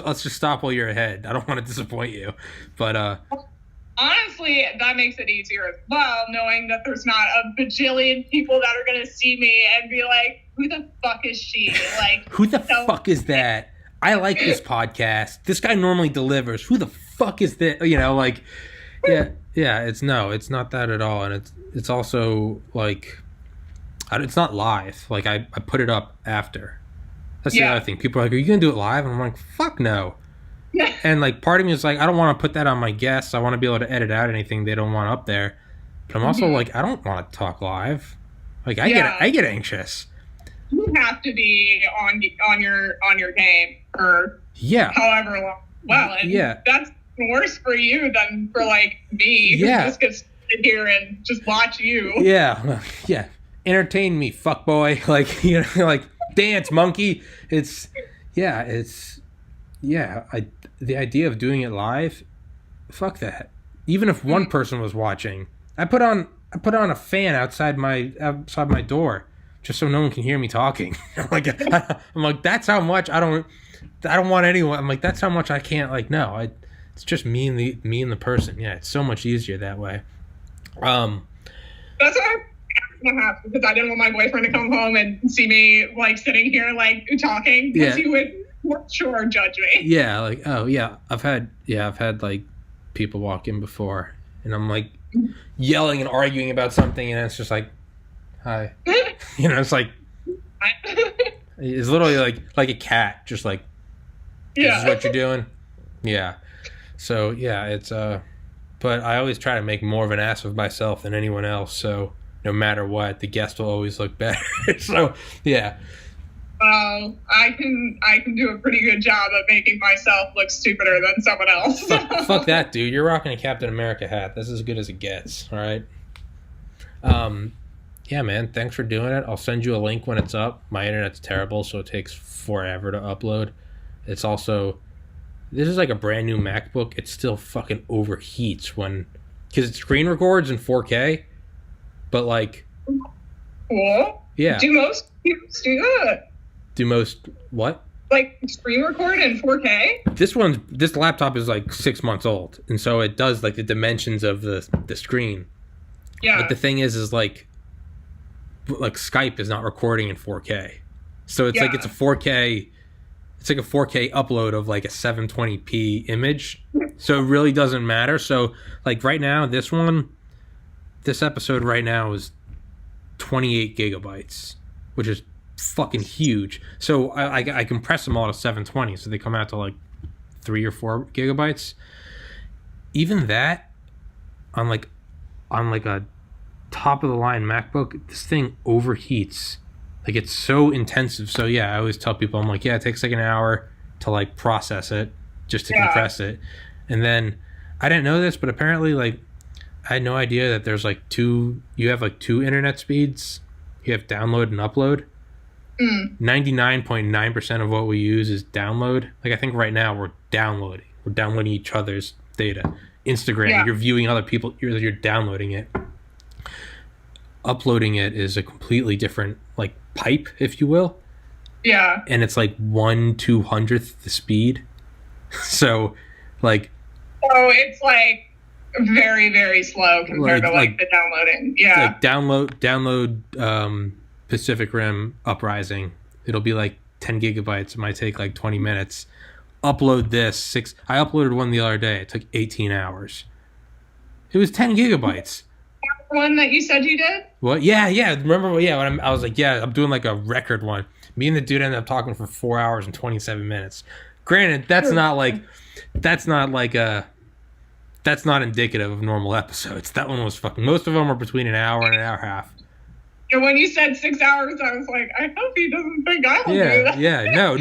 let's just stop while you're ahead. I don't want to disappoint you, but honestly, that makes it easier as well, knowing that there's not a bajillion people that are going to see me and be like, who the fuck is she? Like, who the fuck is that? I like this podcast. This guy normally delivers. Who the fuck is that? You know, like, yeah, it's not that at all. And it's also like, it's not live. Like, I put it up after. That's the other thing. People are like, are you going to do it live? And I'm like, fuck no. And like part of me is like, I don't want to put that on my guests. I want to be able to edit out anything they don't want up there. But I'm also like, I don't want to talk live. Like I get anxious. You have to be on your game for however long. Well, and that's worse for you than for like me who just gets to sit here and just watch you. Yeah. Entertain me, fuck boy. Like, you know, like dance monkey. The idea of doing it live, fuck that. Even if one person was watching, I put on a fan outside my door just so no one can hear me talking. I'm like that's how much I don't want anyone. I'm like that's how much I can't like no. It's just me and the person. Yeah, it's so much easier that way. That's what I'm gonna have because I didn't want my boyfriend to come home and see me like sitting here like talking because he would. Sure, judge me. Yeah, like I've had like people walk in before, and I'm like yelling and arguing about something, and it's just like, hi, you know, it's like it's literally like a cat, just like this is what you're doing, So it's but I always try to make more of an ass of myself than anyone else, so no matter what, the guest will always look better. So yeah. I can do a pretty good job of making myself look stupider than someone else. Fuck that, dude. You're rocking a Captain America hat. That's as good as it gets, all right? Yeah, man, thanks for doing it. I'll send you a link when it's up. My internet's terrible, so it takes forever to upload. It's also... This is like a brand new MacBook. It still fucking overheats because it screen records in 4K, but like... Cool. Yeah. Do most people do that? Do most what? Like screen record in 4K? This laptop is like 6 months old, and so it does like the dimensions of the screen. Yeah. But the thing is like Skype is not recording in 4K, so it's like it's a 4K. It's like a 4K upload of like a 720p image, so it really doesn't matter. So like right now, this episode right now is 28 gigabytes, which is fucking huge. So I compress them all to 720, so they come out to like 3 or 4 gigabytes. Even that on like a top of the line MacBook, this thing overheats. Like it's so intensive. So yeah, I always tell people, I'm like, yeah, it takes like an hour to like process it just to compress it. And then I didn't know this, but apparently like I had no idea that there's like you have like two internet speeds. You have download and upload. 99.9% of what we use is download. Like I think right now we're downloading each other's data. Instagram, you're viewing other people, you're downloading it. Uploading it is a completely different like pipe, if you will. Yeah. And it's like 1/200th the speed. So it's like very, very slow compared to like the downloading. Yeah. Like download Pacific Rim Uprising. It'll be like 10 gigabytes. It might take like 20 minutes. Upload this. I uploaded one the other day. It took 18 hours. It was 10 gigabytes. One that you said you did? What? Yeah. Remember? Yeah. When I was like, I'm doing like a record one. Me and the dude ended up talking for 4 hours and 27 minutes. Granted, that's not indicative of normal episodes. That one was fucking. Most of them are between an hour and an hour and a half. And when you said 6 hours, I was like, I hope he doesn't think I'll do that. Yeah. No.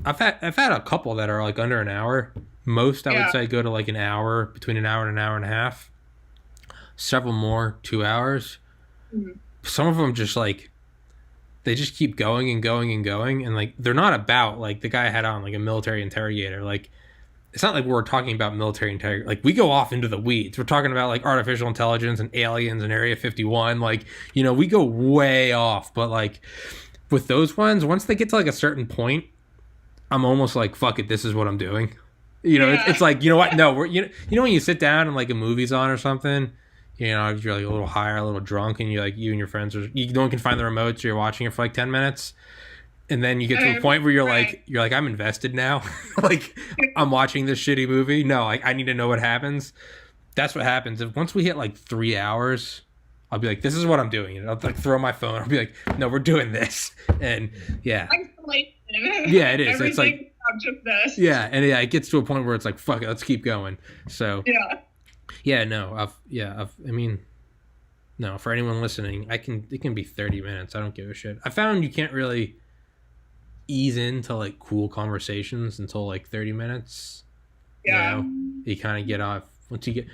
I've had a couple that are like under an hour. Most I would say go to like an hour, between an hour and an hour and a half. Several more 2 hours. Mm-hmm. Some of them just like they just keep going and going and going, and like they're not about like the guy I had on like a military interrogator. Like it's not like we're talking about military interrogator. Like we go off into the weeds. We're talking about like artificial intelligence and aliens and Area 51. Like, you know, we go way off. But like with those ones, once they get to like a certain point, I'm almost like, fuck it, this is what I'm doing. You know, it's like, you know what? No, you know when you sit down and like a movie's on or something, you know, you're like a little high or a little drunk, and you and your friends are, no one can find the remote, so you're watching it for like 10 minutes, and then you get to a point where you're like I'm invested now. Like I'm watching this shitty movie. No, like I need to know what happens. That's what happens. If once we hit like 3 hours, I'll be like, this is what I'm doing, and I'll like throw my phone. I'll be like, no, we're doing this, and yeah, yeah, it is. It's like just this. Yeah, and it gets to a point where it's like, fuck it, let's keep going. So yeah, no, I mean, no, for anyone listening, it can be 30 minutes. I don't give a shit. I found you can't really ease into like cool conversations until like 30 minutes. Yeah. You know, you kind of get off once you get,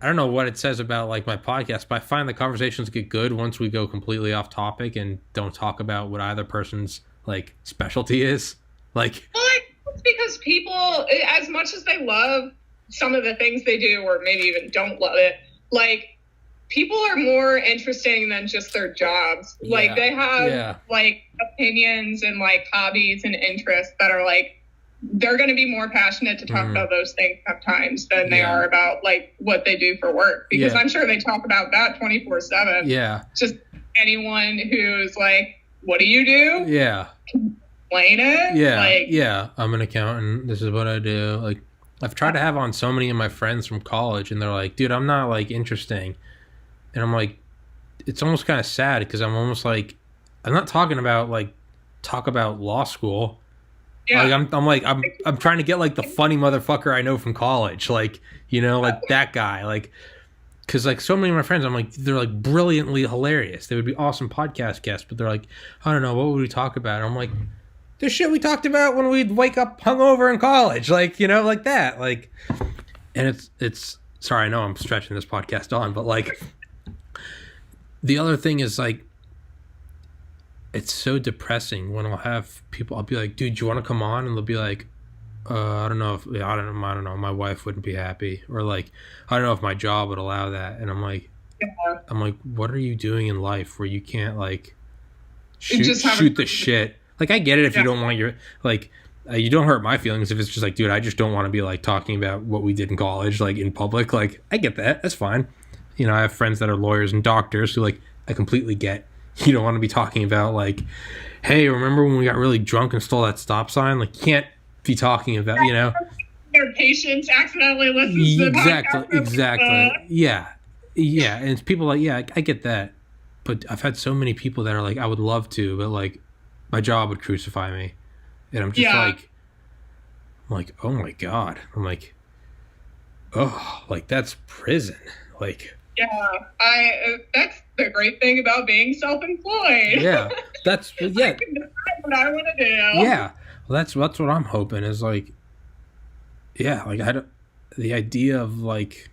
I don't know what it says about like my podcast, but I find the conversations get good once we go completely off topic and don't talk about what either person's like specialty is. Like, well, it's because people, as much as they love some of the things they do, or maybe even don't love it, like people are more interesting than just their jobs. Yeah. Like they have like opinions and like hobbies and interests that are like, they're going to be more passionate to talk about those things sometimes than they are about like what they do for work, because I'm sure they talk about that 24/7. Yeah. Just anyone who's like, what do you do? Yeah. Explain it. Yeah. Like, yeah. I'm an accountant. This is what I do. Like, I've tried to have on so many of my friends from college, and they're like, dude, I'm not like interesting. And I'm like, it's almost kind of sad, because I'm almost like, I'm not talking about like, talk about law school. Yeah. Like I'm trying to get like the funny motherfucker I know from college, like, you know, like that guy, like, because like so many of my friends, I'm like, they're like brilliantly hilarious. They would be awesome podcast guests, but they're like, I don't know, what would we talk about? I'm like, the shit we talked about when we'd wake up hungover in college, like, you know, like that, like, and it's sorry, I know I'm stretching this podcast on, but like, the other thing is like, it's so depressing when I'll have people, I'll be like, dude, do you want to come on? And they'll be like, I don't know, my wife wouldn't be happy, or like, I don't know if my job would allow that. And I'm like, what are you doing in life where you can't like shoot the shit? Like, I get it if you don't want your, like, you don't hurt my feelings if it's just like, dude, I just don't want to be like talking about what we did in college, like in public. Like, I get that. That's fine. You know, I have friends that are lawyers and doctors who like, I completely get. You don't want to be talking about like, hey, remember when we got really drunk and stole that stop sign? Like, you can't be talking about, you know. Their patients accidentally listen to the podcast. Exactly. Yeah. And it's people like, yeah, I get that. But I've had so many people that are like, I would love to, but like, my job would crucify me. And I'm just I'm like, oh my God. I'm like, oh, like that's prison. Like, yeah, that's the great thing about being self-employed. Yeah, that's I can decide what I want to do. Yeah, well, that's what I'm hoping is like, yeah, like the idea of like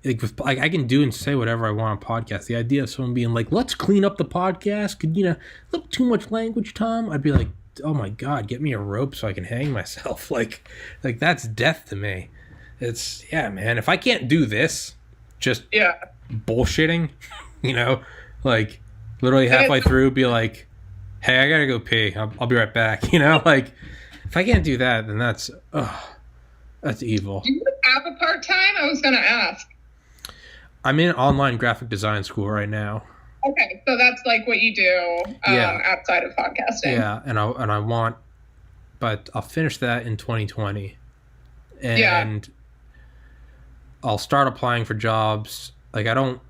I can do and say whatever I want on podcast. The idea of someone being like, let's clean up the podcast. Could, you know, a little too much language, Tom? I'd be like, oh my God, get me a rope so I can hang myself. Like that's death to me. It's, yeah, man. If I can't do this, just bullshitting, you know, like literally halfway through be like, hey, I gotta go pee, I'll be right back, you know, like if I can't do that, then that's evil. Do you have a part-time? I was gonna ask. I'm in online graphic design school right now. Okay, so that's like what you do outside of podcasting. Yeah, and I want, but I'll finish that in 2020, and I'll start applying for jobs. Like I don't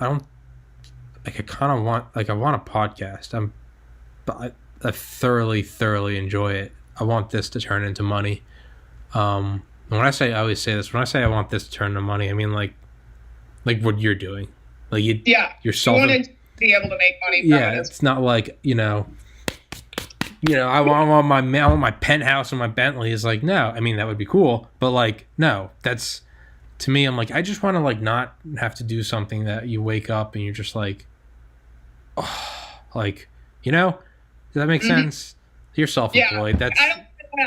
like, I kind of want, like, I want a podcast. But I thoroughly enjoy it. I want this to turn into money. When I always say this, when I say I want this to turn into money, I mean like what you're doing. Like you're you want to be able to make money from it. It's not like, you know, I want my penthouse and my Bentley. Is like, no, I mean, that would be cool, but like, no, that's, to me, I'm like, I just want to like not have to do something that you wake up and you're just like, oh, like, does that make sense? You're self-employed. Yeah,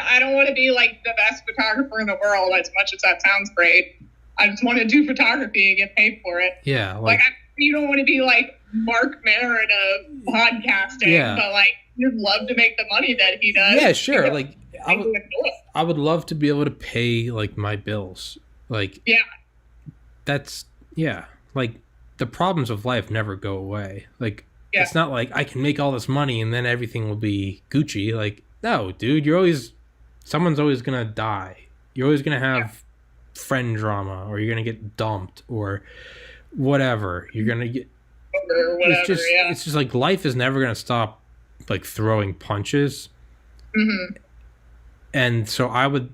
I don't want to be like the best photographer in the world, as much as that sounds great. I just want to do photography and get paid for it. Yeah. You don't want to be like Mark Maron of podcasting, but like you'd love to make the money that he does. Yeah, sure. Like I would love to be able to pay like my bills. Like, like the problems of life never go away. Like, it's not like I can make all this money and then everything will be Gucci. Like, no, dude, someone's always going to die. You're always going to have friend drama, or you're going to get dumped, or whatever. You're going to get, or whatever, it's just like life is never going to stop like throwing punches. Mm-hmm. And so I would,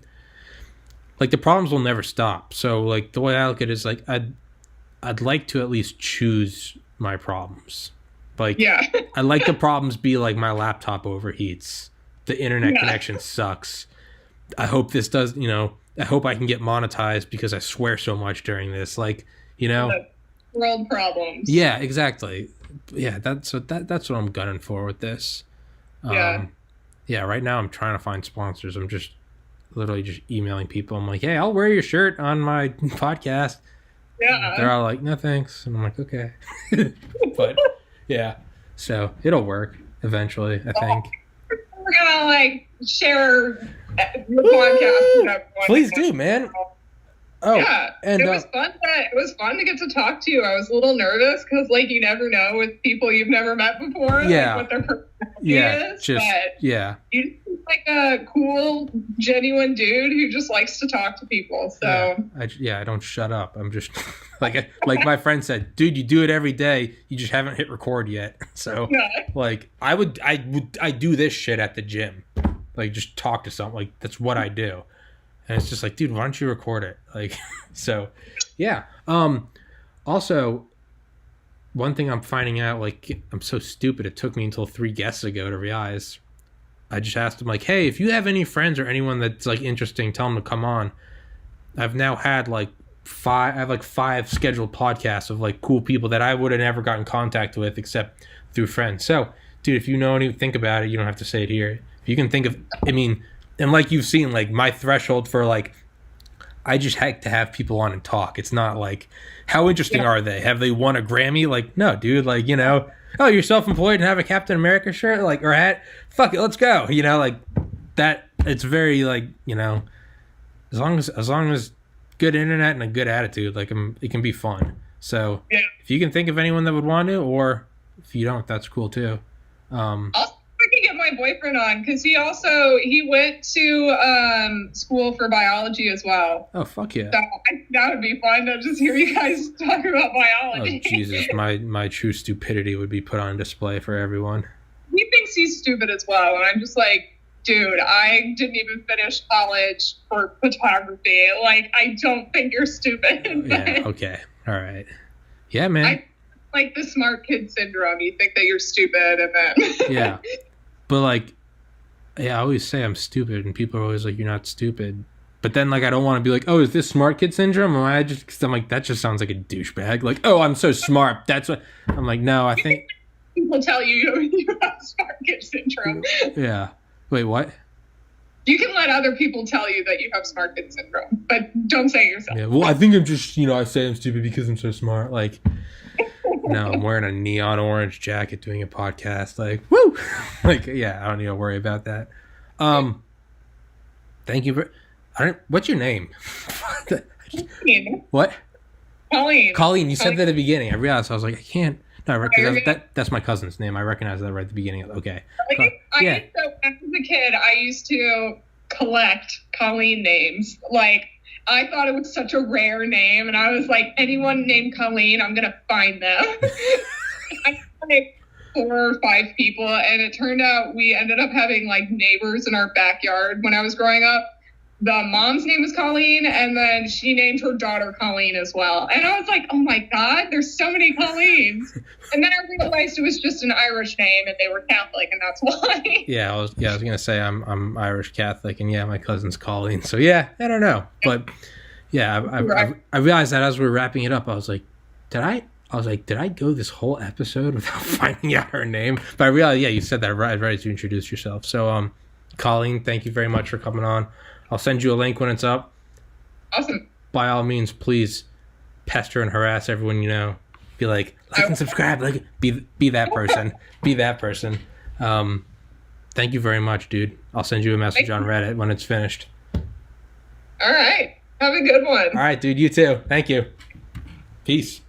like, the problems will never stop. So like the way I look at it is like, I'd like to at least choose my problems. Like, I'd like the problems be like my laptop overheats, the internet connection sucks. I hope this does, I hope I can get monetized because I swear so much during this. Like, world problems. Yeah, exactly. Yeah, that's what I'm gunning for with this. Yeah, right now I'm trying to find sponsors. I'm just literally just emailing people. I'm like, hey, I'll wear your shirt on my podcast. Yeah. They're all like, no thanks. And I'm like, okay. But yeah, so it'll work eventually, I think. We're gonna like share your podcast with everyone. Please do, man. Oh, yeah, and it was fun. It was fun to get to talk to you. I was a little nervous because, like, you never know with people you've never met before, like, what their personality is. You're like a cool, genuine dude who just likes to talk to people. So I don't shut up. I'm just like my friend said, dude, you do it every day. You just haven't hit record yet. So like I do this shit at the gym, like just talk to someone. Like that's what I do. And it's just like, dude, why don't you record it? Like, so, yeah. Also, one thing I'm finding out, like, I'm so stupid. It took me until 3 guests ago to realize. I just asked them, like, hey, if you have any friends or anyone that's, like, interesting, tell them to come on. I've now had, like, 5 scheduled podcasts of, like, cool people that I would have never gotten in contact with except through friends. So, dude, if you know anything, think about it. You don't have to say it here. If you can think of, and like you've seen, like my threshold for like, I just like to have people on and talk. It's not like, how interesting are they? Have they won a Grammy? Like, no, dude, like, oh, you're self-employed and have a Captain America shirt, like, or hat? Fuck it, let's go. Like that, it's very like, as long as good internet and a good attitude, like it can be fun. So if you can think of anyone that would want to, or if you don't, that's cool too. I can get my boyfriend on because he went to school for biology as well. Oh, fuck yeah. So that would be fun to just hear you guys talk about biology. Oh, Jesus. My true stupidity would be put on display for everyone. He thinks he's stupid as well. And I'm just like, dude, I didn't even finish college for photography. Like, I don't think you're stupid. Yeah, okay. All right. Yeah, man. Like the smart kid syndrome. You think that you're stupid and then... Yeah. But like, I always say I'm stupid, and people are always like, "You're not stupid." But then, like, I don't want to be like, "Oh, is this smart kid syndrome?" Or I'm like, that just sounds like a douchebag. Like, "Oh, I'm so smart." That's what I'm like. No, I think people tell you have smart kid syndrome. Yeah. Wait, what? You can let other people tell you that you have smart kid syndrome, but don't say it yourself. Yeah. Well, I think I'm just, I say I'm stupid because I'm so smart. Like. No, I'm wearing a neon orange jacket doing a podcast. Like, woo! Like, yeah, I don't need to worry about that. Thank you what's your name? What? Colleen, you said that at the beginning. I realized, I was like, I can't. No, that's my cousin's name. I recognize that right at the beginning. Okay. So as a kid, I used to collect Colleen names. Like, I thought it was such a rare name, and I was like, anyone named Colleen, I'm going to find them. I found like 4 or 5 people, and it turned out we ended up having like neighbors in our backyard when I was growing up the mom's name was Colleen, and then she named her daughter Colleen as well. And I was like, oh my God, there's so many Colleens. And then I realized it was just an Irish name and they were Catholic, and that's why. Yeah, I was gonna say I'm Irish Catholic, and yeah, my cousin's Colleen. So yeah, I don't know, but yeah, I realized that as we were wrapping it up, I was like, did I go this whole episode without finding out her name? But I realized, yeah, you said that right as you introduced yourself. So, Colleen, thank you very much for coming on. I'll send you a link when it's up. Awesome. By all means, please pester and harass everyone you know. Be like and subscribe. Like, be that person. Be that person. Thank you very much, dude. I'll send you a message on Reddit when it's finished. All right. Have a good one. All right, dude. You too. Thank you. Peace.